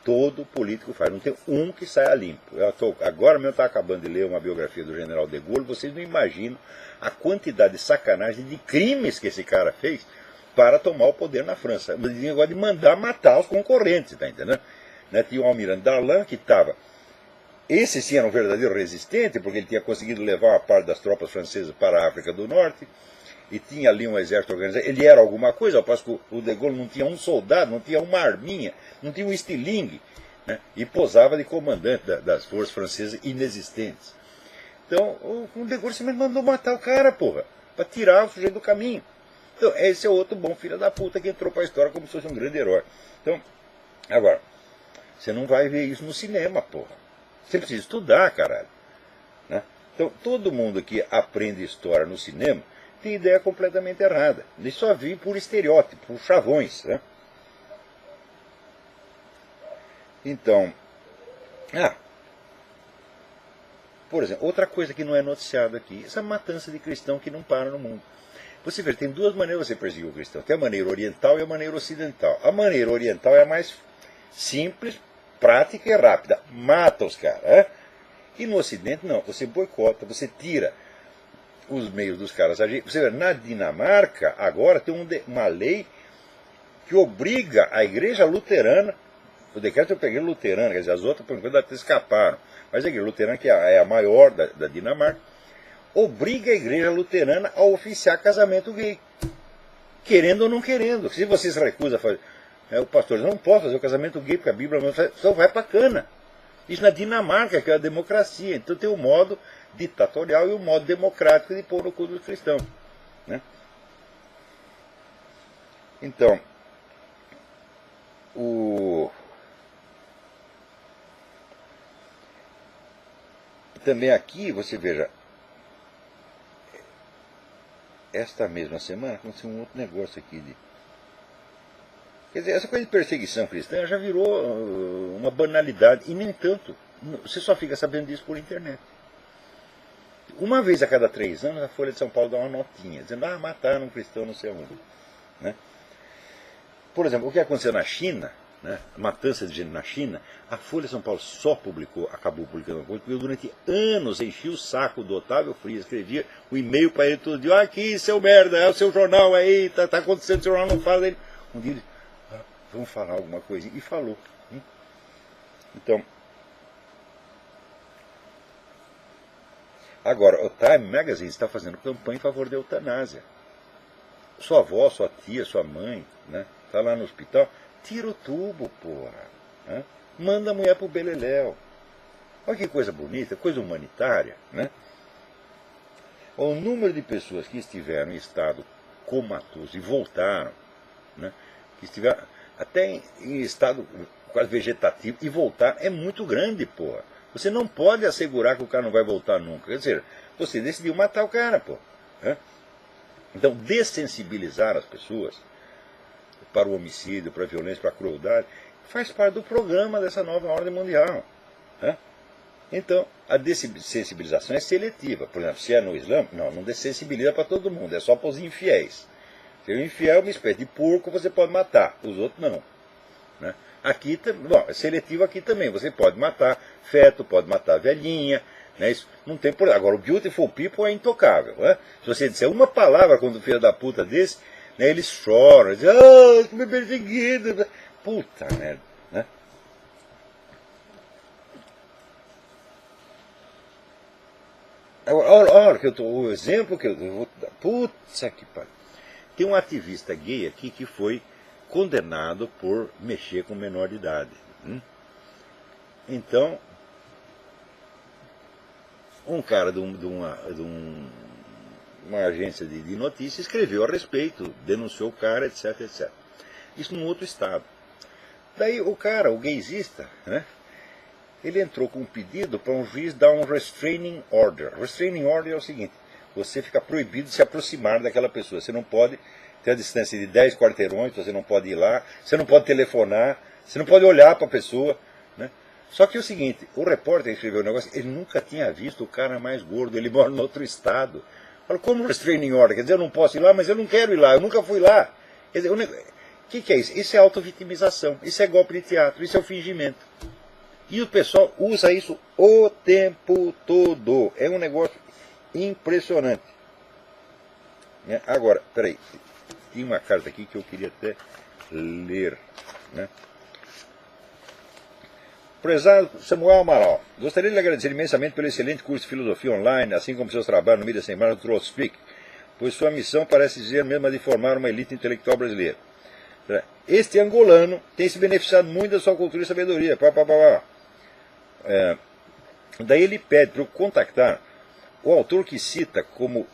Todo político faz, não tem um que saia limpo. Agora mesmo está acabando de ler uma biografia do general de Gaulle, vocês não imaginam a quantidade de sacanagem, de crimes que esse cara fez para tomar o poder na França. O negócio de mandar matar os concorrentes, tá entendendo? Né, tinha o almirante Darlan, que estava... Esse sim era um verdadeiro resistente, porque ele tinha conseguido levar uma parte das tropas francesas para a África do Norte, e tinha ali um exército organizado. Ele era alguma coisa, ao passo que o de Gaulle não tinha um soldado, não tinha uma arminha, não tinha um estilingue, né, e posava de comandante das forças francesas inexistentes. Então, o de Gaulle simplesmente mandou matar o cara, porra, para tirar o sujeito do caminho. Então, esse é outro bom filho da puta que entrou para a história como se fosse um grande herói. Então, agora... Você não vai ver isso no cinema, porra. Você precisa estudar, caralho. Né? Então, todo mundo que aprende história no cinema tem ideia completamente errada. Ele só vive por estereótipo, por chavões. Né? Então, por exemplo, outra coisa que não é noticiada aqui, essa matança de cristão que não para no mundo. Você vê, tem duas maneiras de você perseguir o cristão. Tem a maneira oriental e a maneira ocidental. A maneira oriental é a mais simples, prática e rápida. Mata os caras. Né? E no Ocidente, não. Você boicota, você tira os meios dos caras. Você vê, na Dinamarca, agora tem uma lei que obriga a igreja luterana, o decreto é a igreja luterana, quer dizer, as outras, por enquanto, até escaparam. Mas a igreja luterana, que é a maior da Dinamarca, obriga a igreja luterana a oficiar casamento gay. Querendo ou não querendo. Se vocês recusam a fazer... o pastor diz, não posso fazer o casamento gay, porque a Bíblia não faz, só vai para cana. Isso na Dinamarca, que é a democracia. Então tem o modo ditatorial e o modo democrático de pôr no cu dos cristãos. Né? Então, também aqui, você veja, esta mesma semana aconteceu um outro negócio aqui de... Quer dizer, essa coisa de perseguição cristã já virou uma banalidade, e nem tanto. Você só fica sabendo disso por internet. Uma vez a cada 3 anos, a Folha de São Paulo dá uma notinha, dizendo, mataram um cristão não sei onde. Né? Por exemplo, o que aconteceu na China, né, matança de gente na China, a Folha de São Paulo só acabou publicando uma coisa, porque durante anos enchia o saco do Otávio Frias, escrevia o e-mail para ele todo dia, aqui, seu merda, é o seu jornal aí, tá acontecendo, o seu jornal não fala. Ele, um dia ele, vamos falar alguma coisa, e falou. Então, agora, o Time Magazine está fazendo campanha em favor da eutanásia. Sua avó, sua tia, sua mãe, né, tá lá no hospital, tira o tubo, porra. Né? Manda a mulher pro beleléu. Olha que coisa bonita, coisa humanitária. Né? O número de pessoas que estiveram em estado comatoso e voltaram, né, que estiveram até em estado quase vegetativo e voltar é muito grande, porra. Você não pode assegurar que o cara não vai voltar nunca. Quer dizer, você decidiu matar o cara, porra. Né? Então, dessensibilizar as pessoas para o homicídio, para a violência, para a crueldade, faz parte do programa dessa nova ordem mundial. Né? Então, a dessensibilização é seletiva. Por exemplo, se é no Islã, não dessensibiliza para todo mundo, é só para os infiéis. Se o infiel é uma espécie de porco, você pode matar, os outros não. Né? Aqui, bom, é seletivo aqui também, você pode matar feto, pode matar velhinha, né? Isso não tem problema. Agora, o beautiful people é intocável. Né? Se você disser uma palavra contra o filho da puta desse, né, eles choram, dizem, ah, me perseguindo. Puta merda. Né? Olha que o exemplo que eu vou dar. Putz, que pariu. Tem um ativista gay aqui que foi condenado por mexer com menor de idade. Então, um cara de uma agência de notícias escreveu a respeito, denunciou o cara, etc, etc. Isso num outro estado. Daí o cara, o gaysista, né, ele entrou com um pedido para um juiz dar um restraining order. Restraining order é o seguinte, você fica proibido de se aproximar daquela pessoa. Você não pode ter a distância de 10 quarteirões, você não pode ir lá, você não pode telefonar, você não pode olhar para a pessoa. Né? Só que é o seguinte, o repórter que escreveu o negócio, ele nunca tinha visto o cara mais gordo, ele mora em outro estado. Fala, como restraining order? Quer dizer, eu não posso ir lá, mas eu não quero ir lá, eu nunca fui lá. Quer dizer, o que é isso? Isso é autovitimização, isso é golpe de teatro, isso é o fingimento. E o pessoal usa isso o tempo todo. É um negócio impressionante. Né? Agora, peraí, tem uma carta aqui que eu queria até ler. Né? Prezado Samuel Amaral, gostaria de lhe agradecer imensamente pelo excelente curso de filosofia online, assim como seus trabalhos no Mídia Sem Mar do Trollspeak, pois sua missão parece dizer mesmo a de formar uma elite intelectual brasileira. Este angolano tem se beneficiado muito da sua cultura e sabedoria. Daí ele pede para eu contactar o autor que cita como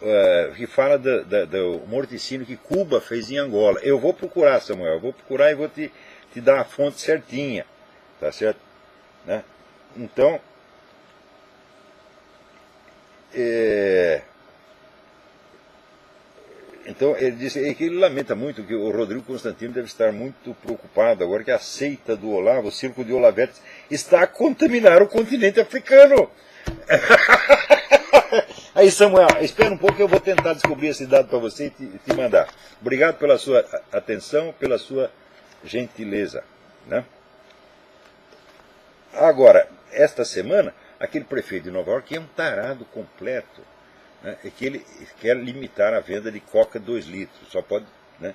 que fala do morticínio que Cuba fez em Angola. Eu vou procurar, Samuel, eu vou procurar e vou te dar a fonte certinha, tá certo? Né? Então, ele disse que ele lamenta muito que o Rodrigo Constantino deve estar muito preocupado agora que a seita do Olavo, o Círculo de Olavetes, está a contaminar o continente africano. Aí, Samuel, espera um pouco que eu vou tentar descobrir esse dado para você e te mandar. Obrigado pela sua atenção, pela sua gentileza. Né? Agora, esta semana, aquele prefeito de Nova York, que é um tarado completo, né, é que ele quer limitar a venda de coca 2 litros. Só pode, né,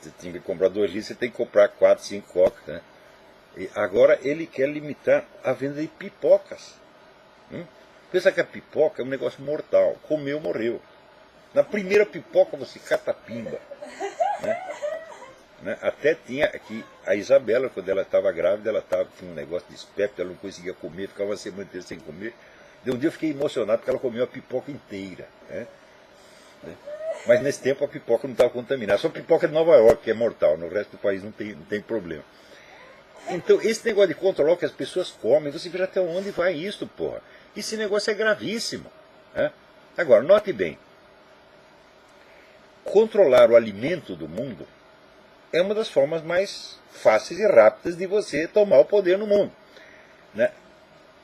você tem que comprar 2 litros, você tem que comprar 4, 5 cocas. Né? E agora ele quer limitar a venda de pipocas. Pensa que a pipoca é um negócio mortal. Comeu, morreu. Na primeira pipoca você catapimba. Né? Até tinha aqui a Isabela, quando ela estava grávida, ela tinha um negócio de espépito, ela não conseguia comer, ficava uma semana inteira sem comer. De um dia eu fiquei emocionado porque ela comeu a pipoca inteira. Né? Mas nesse tempo a pipoca não estava contaminada. Só a pipoca de Nova York, que é mortal. No resto do país não tem problema. Então, esse negócio de controlar o que as pessoas comem, você vê até onde vai isso, porra. Esse negócio é gravíssimo. Né? Agora, note bem. Controlar o alimento do mundo é uma das formas mais fáceis e rápidas de você tomar o poder no mundo. Né?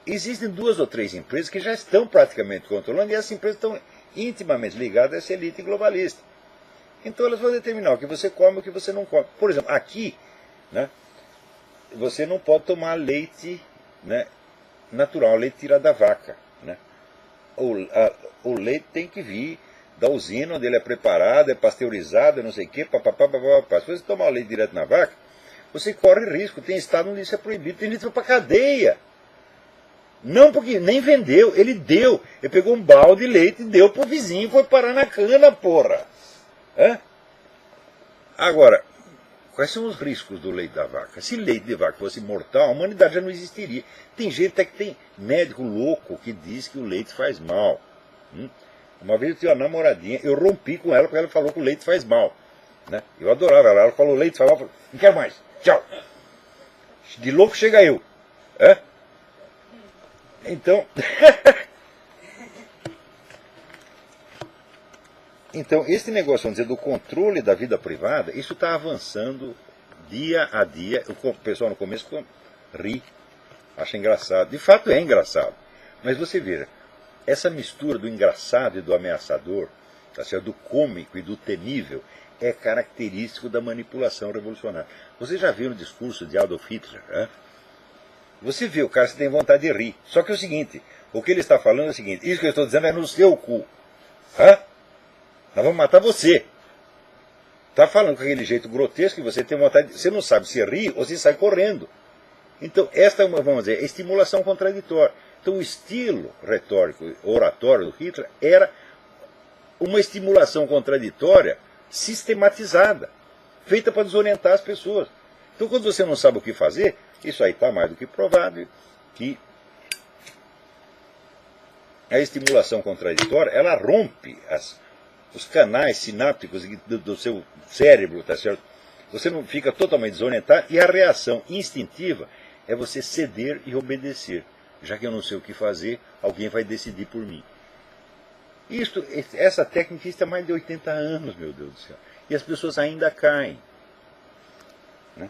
Existem 2 ou 3 empresas que já estão praticamente controlando, e essas empresas estão intimamente ligadas a essa elite globalista. Então elas vão determinar o que você come e o que você não come. Por exemplo, aqui, né, você não pode tomar leite, né, natural, leite tirado da vaca. Né? O leite tem que vir da usina onde ele é preparado, é pasteurizado, não sei o quê, Se você tomar o leite direto na vaca, você corre risco. Tem estado onde isso é proibido, tem gente que vai para cadeia. Não, porque nem vendeu, ele deu. Ele pegou um balde de leite e deu pro vizinho e foi parar na cana, porra. Agora, quais são os riscos do leite da vaca? Se leite de vaca fosse mortal, a humanidade já não existiria. Tem gente até que tem médico louco que diz que o leite faz mal. Uma vez eu tinha uma namoradinha, eu rompi com ela porque ela falou que o leite faz mal. Né? Eu adorava ela, ela falou leite faz mal, eu falei, não quero mais, tchau. De louco chega eu. Então, esse negócio, vamos dizer, do controle da vida privada, isso está avançando dia a dia, o pessoal no começo ri, acha engraçado. De fato é engraçado. Mas você veja, essa mistura do engraçado e do ameaçador, tá certo? Do cômico e do temível, é característico da manipulação revolucionária. Você já viu no discurso de Adolf Hitler? Né? Você vê o cara, você tem vontade de rir. Só que é o seguinte, o que ele está falando é o seguinte, isso que eu estou dizendo é no seu cu. Hã? Nós vamos matar você. Está falando com aquele jeito grotesco que você tem vontade de... Você não sabe se ri ou se sai correndo. Então, esta é uma, vamos dizer, estimulação contraditória. Então, o estilo retórico, oratório do Hitler era uma estimulação contraditória sistematizada, feita para desorientar as pessoas. Então, quando você não sabe o que fazer, isso aí está mais do que provável que a estimulação contraditória, ela rompe os canais sinápticos do seu cérebro, tá certo? Você não fica totalmente desorientado e a reação instintiva é você ceder e obedecer. Já que eu não sei o que fazer, alguém vai decidir por mim. Essa técnica existe há mais de 80 anos, meu Deus do céu. E as pessoas ainda caem. Né?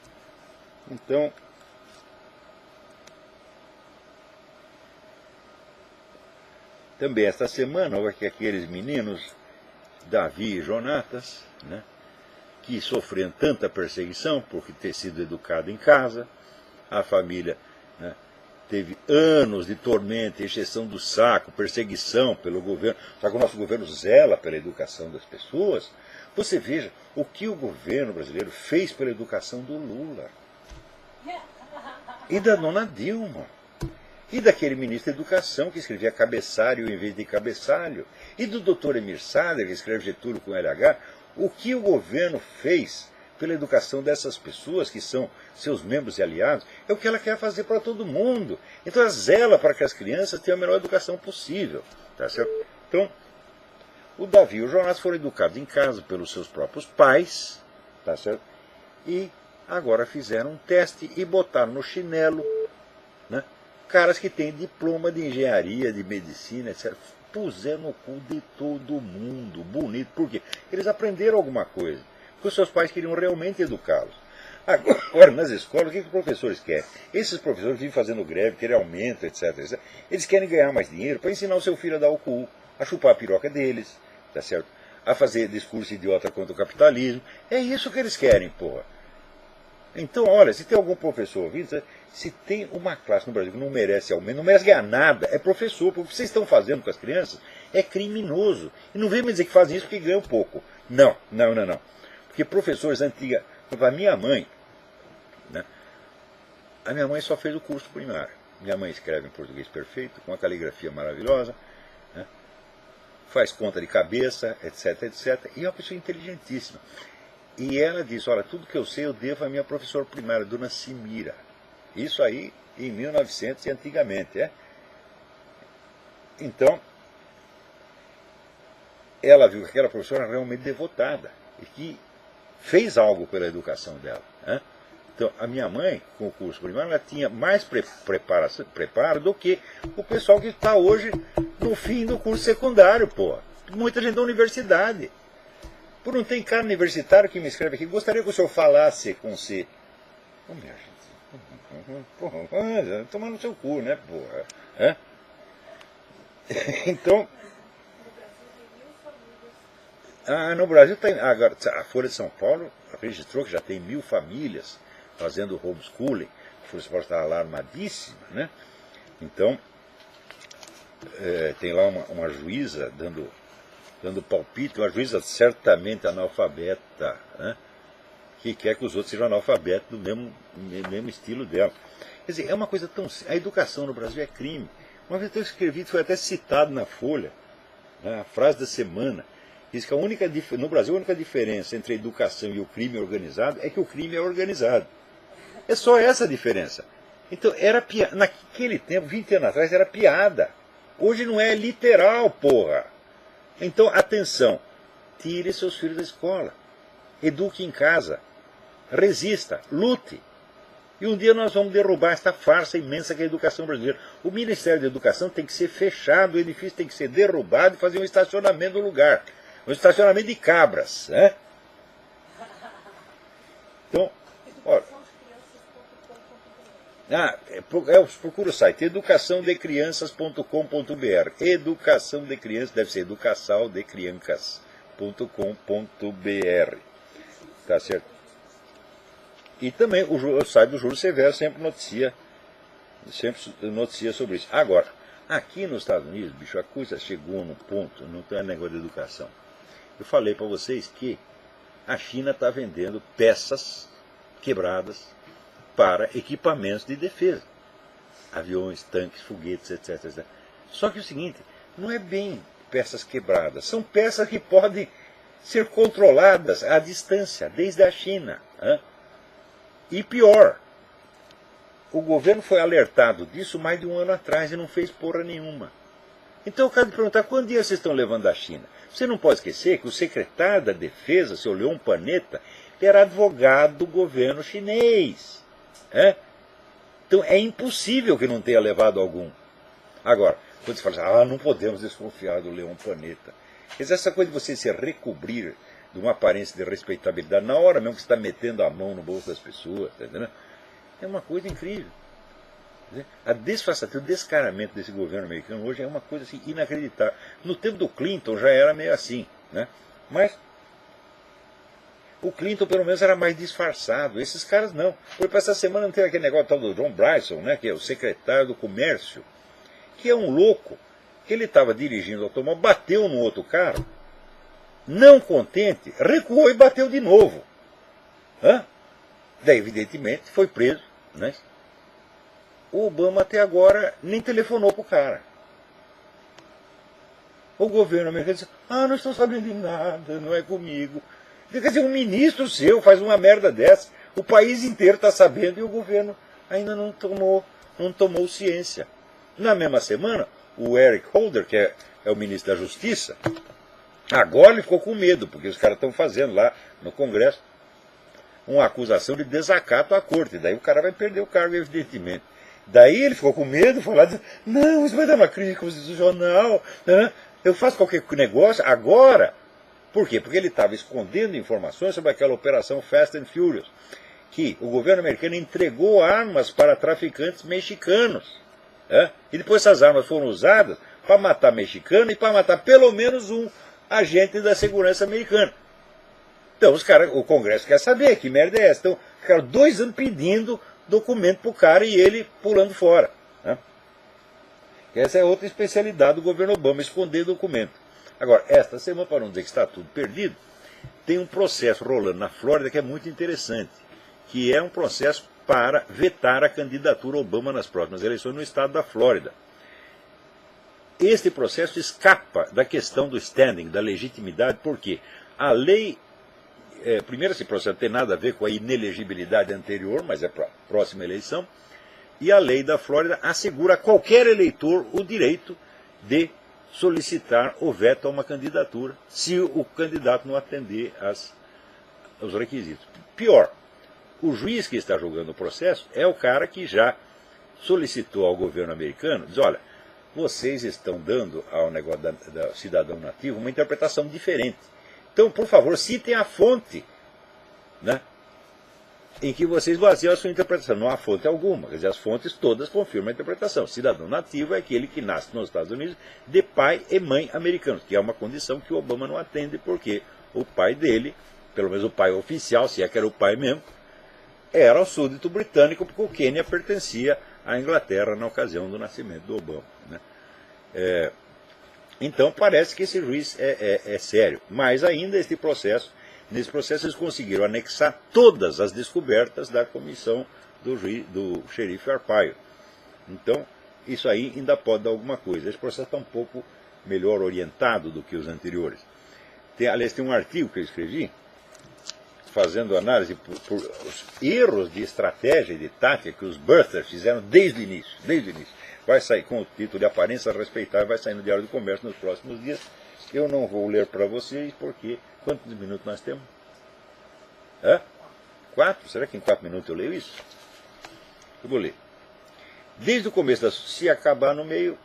Então, também esta semana, houve aqueles meninos, Davi e Jonatas, né, que sofreram tanta perseguição por ter sido educado em casa, a família, né, teve anos de tormento, encheção do saco, perseguição pelo governo. Só que o nosso governo zela pela educação das pessoas. Você veja o que o governo brasileiro fez pela educação do Lula. E da dona Dilma. E daquele ministro da Educação que escrevia cabeçalho em vez de cabeçalho. E do doutor Emir Sader, que escreve Getúlio com LH. O que o governo fez pela educação dessas pessoas, que são seus membros e aliados, é o que ela quer fazer para todo mundo. Então ela zela para que as crianças tenham a melhor educação possível. Tá certo? Então, o Davi e o Jonas foram educados em casa pelos seus próprios pais, tá certo? E agora fizeram um teste e botaram no chinelo, né, caras que têm diploma de engenharia, de medicina, etc. Puseram no cu de todo mundo, bonito. Por quê? Eles aprenderam alguma coisa. Porque os seus pais queriam realmente educá-los. Agora, nas escolas, o que os professores querem? Esses professores vivem fazendo greve, querem aumento, etc, etc. Eles querem ganhar mais dinheiro para ensinar o seu filho a dar o cu, a chupar a piroca deles, tá certo? A fazer discurso idiota contra o capitalismo. É isso que eles querem, porra. Então, olha, se tem algum professor ouvindo, se tem uma classe no Brasil que não merece aumento, não merece ganhar nada, é professor. Porque o que vocês estão fazendo com as crianças é criminoso. E não vem me dizer que fazem isso porque ganham pouco. Não, não, não, não. Porque professores antigos... A minha mãe, né, a minha mãe só fez o curso primário. Minha mãe escreve em português perfeito, com uma caligrafia maravilhosa, né, faz conta de cabeça, etc, etc. E é uma pessoa inteligentíssima. E ela disse, olha, tudo que eu sei eu devo à minha professora primária, dona Simira. Isso aí em 1900 e antigamente. É? Então, ela viu que aquela professora era realmente devotada e que fez algo pela educação dela. Né? Então, a minha mãe, com o curso primário, ela tinha mais preparo do que o pessoal que está hoje no fim do curso secundário, pô. Muita gente da universidade. Por não tem cara universitário que me escreve aqui, gostaria que o senhor falasse com si. Oh, minha gente, porra, tomar no seu cu, né, porra? É? Então... no Brasil tem, agora, a Folha de São Paulo registrou que já tem 1000 famílias fazendo homeschooling. A Folha de São Paulo está alarmadíssima, né? Então, tem lá uma juíza dando palpite, uma juíza certamente analfabeta, né? Que quer que os outros sejam analfabetos do mesmo estilo dela. Quer dizer, é uma coisa tão... A educação no Brasil é crime. Uma vez eu escrevi, foi até citado na Folha, né, a frase da semana. Diz que no Brasil a única diferença entre a educação e o crime organizado é que o crime é organizado. É só essa a diferença. Então, era piada. Naquele tempo, 20 anos atrás, era piada. Hoje não é literal, porra. Então, atenção. Tire seus filhos da escola. Eduque em casa. Resista. Lute. E um dia nós vamos derrubar esta farsa imensa que é a educação brasileira. O Ministério da Educação tem que ser fechado, o edifício tem que ser derrubado e fazer um estacionamento no lugar. Um estacionamento de cabras, né? Então, ó, Procura o site educaçãodecrianças.com.br. Educação de crianças, deve ser educaçãodecrianças.com.br. Tá certo? E também o site do Júlio Severo sempre noticia sobre isso. Agora, aqui nos Estados Unidos, bicho, a coisa chegou num ponto, não tem negócio de educação. Eu falei para vocês que a China está vendendo peças quebradas para equipamentos de defesa. Aviões, tanques, foguetes, etc, etc. Só que é o seguinte, não é bem peças quebradas, são peças que podem ser controladas à distância, desde a China. E pior, o governo foi alertado disso mais de um ano atrás e não fez porra nenhuma. Então eu quero te perguntar, quantos dias vocês estão levando da China? Você não pode esquecer que o secretário da Defesa, seu Leon Panetta, era advogado do governo chinês. Então é impossível que não tenha levado algum. Agora, quando você fala assim, não podemos desconfiar do Leon Panetta. Quer dizer, essa coisa de você se recobrir de uma aparência de respeitabilidade, na hora mesmo que você está metendo a mão no bolso das pessoas, tá entendendo? É uma coisa incrível. A desfaçatez, o descaramento desse governo americano hoje é uma coisa assim, inacreditável. No tempo do Clinton já era meio assim, né? Mas o Clinton pelo menos era mais disfarçado. Esses caras não. Por exemplo, essa semana não teve aquele negócio tal do John Bryson, né, que é o secretário do Comércio, que é um louco, que ele estava dirigindo o automóvel, bateu no outro carro, não contente, recuou e bateu de novo. Daí, evidentemente, foi preso. Né? O Obama até agora nem telefonou para o cara. O governo americano disse, não estou sabendo de nada, não é comigo. Quer dizer, um ministro seu faz uma merda dessa, o país inteiro está sabendo e o governo ainda não tomou ciência. Na mesma semana, o Eric Holder, que é o ministro da Justiça, agora ele ficou com medo, porque os caras estão fazendo lá no Congresso uma acusação de desacato à corte. Daí o cara vai perder o cargo, evidentemente. Daí ele ficou com medo, falou, não, isso vai dar uma crise constitucional, eu faço qualquer negócio agora. Por quê? Porque ele estava escondendo informações sobre aquela operação Fast and Furious, que o governo americano entregou armas para traficantes mexicanos. E depois essas armas foram usadas para matar mexicano e para matar pelo menos um agente da segurança americana. Então o Congresso quer saber que merda é essa. Então ficaram 2 anos pedindo documento para o cara e ele pulando fora. Essa é outra especialidade do governo Obama, esconder documento. Agora, esta semana, para não dizer que está tudo perdido, tem um processo rolando na Flórida que é muito interessante, que é um processo para vetar a candidatura Obama nas próximas eleições no estado da Flórida. Este processo escapa da questão do standing, da legitimidade, porque a lei, primeiro, esse processo não tem nada a ver com a inelegibilidade anterior, mas é para a próxima eleição, e a lei da Flórida assegura a qualquer eleitor o direito de solicitar o veto a uma candidatura, se o candidato não atender aos requisitos. Pior, o juiz que está julgando o processo é o cara que já solicitou ao governo americano, diz, olha, vocês estão dando ao negócio da cidadão nativo uma interpretação diferente. Então, por favor, citem a fonte, né, em que vocês baseiam a sua interpretação. Não há fonte alguma, quer dizer, as fontes todas confirmam a interpretação. Cidadão nativo é aquele que nasce nos Estados Unidos de pai e mãe americanos, que é uma condição que o Obama não atende, porque o pai dele, pelo menos o pai oficial, se é que era o pai mesmo, era o súdito britânico, porque o Quênia pertencia à Inglaterra na ocasião do nascimento do Obama. Né? Então parece que esse juiz é sério. Mas ainda nesse processo eles conseguiram anexar todas as descobertas da comissão do xerife Arpaio. Então, isso aí ainda pode dar alguma coisa. Esse processo está um pouco melhor orientado do que os anteriores. Aliás, tem um artigo que eu escrevi, fazendo análise por os erros de estratégia e de tática que os birthers fizeram desde o início. Vai sair com o título de Aparência Respeitável, vai sair no Diário do Comércio nos próximos dias. Eu não vou ler para vocês, porque... Quantos minutos nós temos? 4? Será que em 4 minutos eu leio isso? Eu vou ler. Desde o começo, se acabar no meio,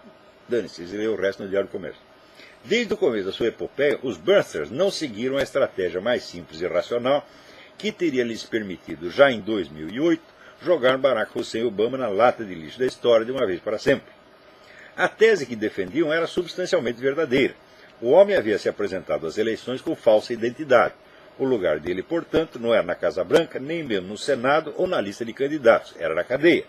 dane-se, vocês lêem o resto no Diário do Comércio. Desde o começo da sua epopeia, os birthers não seguiram a estratégia mais simples e racional que teria lhes permitido, já em 2008, jogar Barack Hussein Obama na lata de lixo da história de uma vez para sempre. A tese que defendiam era substancialmente verdadeira. O homem havia se apresentado às eleições com falsa identidade. O lugar dele, portanto, não era na Casa Branca, nem mesmo no Senado ou na lista de candidatos, era na cadeia.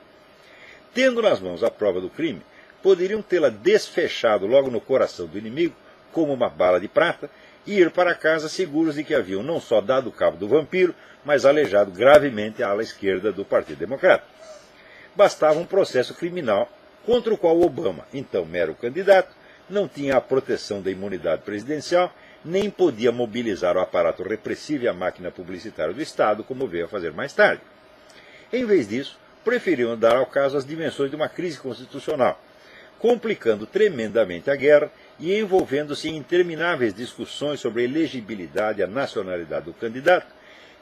Tendo nas mãos a prova do crime, poderiam tê-la desfechado logo no coração do inimigo, como uma bala de prata, e ir para casa seguros de que haviam não só dado cabo do vampiro, mas aleijado gravemente a ala esquerda do Partido Democrata. Bastava um processo criminal contra o qual Obama, então mero candidato, não tinha a proteção da imunidade presidencial, nem podia mobilizar o aparato repressivo e a máquina publicitária do Estado, como veio a fazer mais tarde. Em vez disso, preferiram dar ao caso as dimensões de uma crise constitucional, complicando tremendamente a guerra e envolvendo-se em intermináveis discussões sobre a elegibilidade e a nacionalidade do candidato,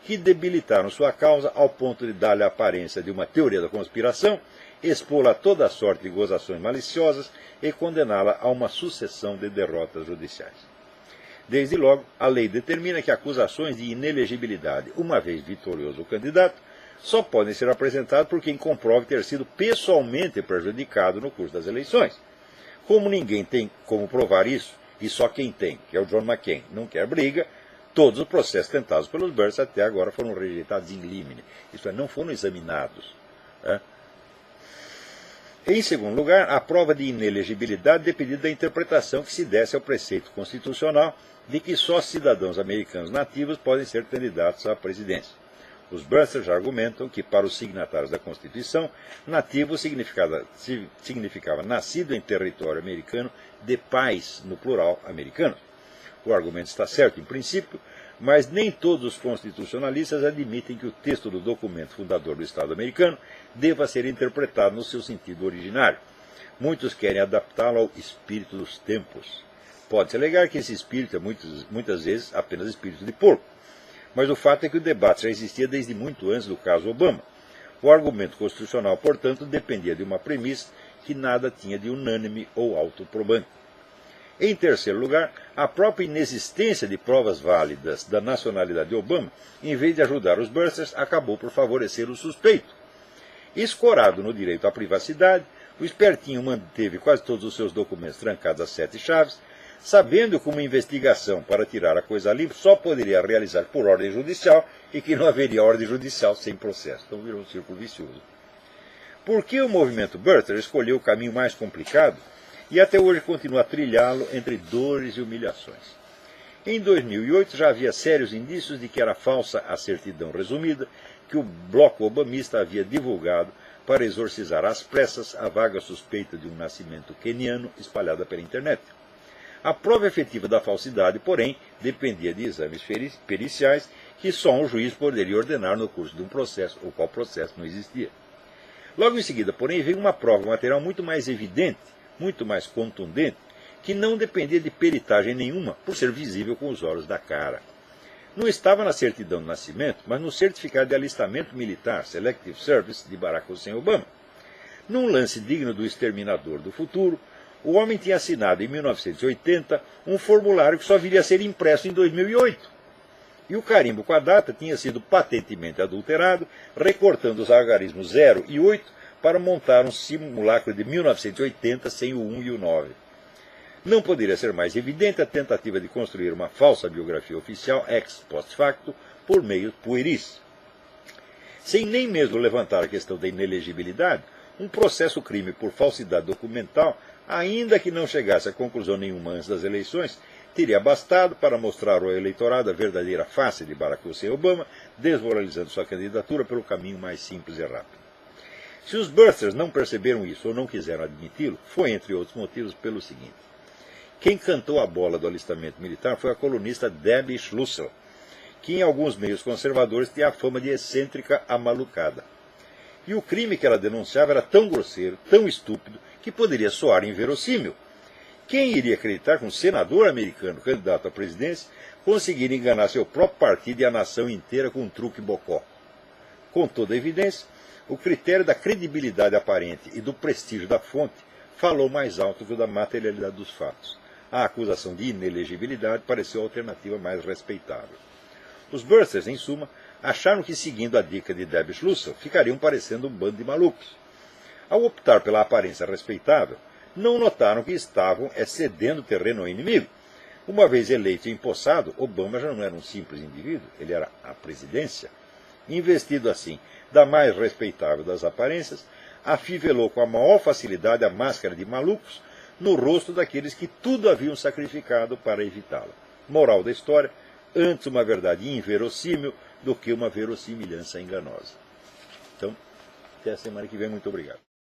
que debilitaram sua causa ao ponto de dar-lhe a aparência de uma teoria da conspiração, expô-la a toda sorte de gozações maliciosas e condená-la a uma sucessão de derrotas judiciais. Desde logo, a lei determina que acusações de inelegibilidade, uma vez vitorioso o candidato, só podem ser apresentadas por quem comprove ter sido pessoalmente prejudicado no curso das eleições. Como ninguém tem como provar isso, e só quem tem, que é o John McCain, não quer briga, todos os processos tentados pelos Burns até agora foram rejeitados in limine, isto é, não foram examinados. Em segundo lugar, a prova de inelegibilidade dependia da interpretação que se desse ao preceito constitucional de que só cidadãos americanos nativos podem ser candidatos à presidência. Os Busters argumentam que, para os signatários da Constituição, nativo significava nascido em território americano de pais, no plural, americanos. O argumento está certo em princípio, mas nem todos os constitucionalistas admitem que o texto do documento fundador do Estado americano deva ser interpretado no seu sentido originário. Muitos querem adaptá-lo ao espírito dos tempos. Pode-se alegar que esse espírito é muitas vezes apenas espírito de porco. Mas o fato é que o debate já existia desde muito antes do caso Obama. O argumento constitucional, portanto, dependia de uma premissa que nada tinha de unânime ou autoprobante. Em terceiro lugar, a própria inexistência de provas válidas da nacionalidade de Obama, em vez de ajudar os Busters, acabou por favorecer o suspeito. Escorado no direito à privacidade, o espertinho manteve quase todos os seus documentos trancados a 7 chaves, sabendo que uma investigação para tirar a coisa limpa só poderia realizar por ordem judicial e que não haveria ordem judicial sem processo. Então virou um círculo vicioso. Por que o movimento Buster escolheu o caminho mais complicado e até hoje continua a trilhá-lo entre dores e humilhações? Em 2008 já havia sérios indícios de que era falsa a certidão resumida que o bloco obamista havia divulgado para exorcizar às pressas a vaga suspeita de um nascimento queniano espalhada pela internet. A prova efetiva da falsidade, porém, dependia de exames periciais que só um juiz poderia ordenar no curso de um processo, o qual processo não existia. Logo em seguida, porém, veio uma prova material muito mais evidente, muito mais contundente, que não dependia de peritagem nenhuma, por ser visível com os olhos da cara. Não estava na certidão de nascimento, mas no certificado de alistamento militar, Selective Service, de Barack Hussein Obama. Num lance digno do exterminador do futuro, o homem tinha assinado em 1980 um formulário que só viria a ser impresso em 2008. E o carimbo com a data tinha sido patentemente adulterado, recortando os algarismos 0 e 8 para montar um simulacro de 1980 sem o 1 e o 9. Não poderia ser mais evidente a tentativa de construir uma falsa biografia oficial ex post facto por meios pueris. Sem nem mesmo levantar a questão da inelegibilidade, um processo-crime por falsidade documental, ainda que não chegasse a conclusão nenhuma antes das eleições, teria bastado para mostrar ao eleitorado a verdadeira face de Barack Hussein Obama, desmoralizando sua candidatura pelo caminho mais simples e rápido. Se os Busters não perceberam isso ou não quiseram admiti-lo, foi, entre outros motivos, pelo seguinte. Quem cantou a bola do alistamento militar foi a colunista Debbie Schlussel, que em alguns meios conservadores tinha a fama de excêntrica amalucada. E o crime que ela denunciava era tão grosseiro, tão estúpido, que poderia soar inverossímil. Quem iria acreditar que um senador americano, candidato à presidência, conseguiria enganar seu próprio partido e a nação inteira com um truque bocó? Com toda a evidência, o critério da credibilidade aparente e do prestígio da fonte falou mais alto que o da materialidade dos fatos. A acusação de inelegibilidade pareceu a alternativa mais respeitável. Os Busters, em suma, acharam que, seguindo a dica de Deb Schlussel, ficariam parecendo um bando de malucos. Ao optar pela aparência respeitável, não notaram que estavam cedendo terreno ao inimigo. Uma vez eleito e empossado, Obama já não era um simples indivíduo, ele era a presidência. Investido assim da mais respeitável das aparências, afivelou com a maior facilidade a máscara de malucos no rosto daqueles que tudo haviam sacrificado para evitá-la. Moral da história, antes uma verdade inverossímil do que uma verossimilhança enganosa. Então, até a semana que vem, muito obrigado.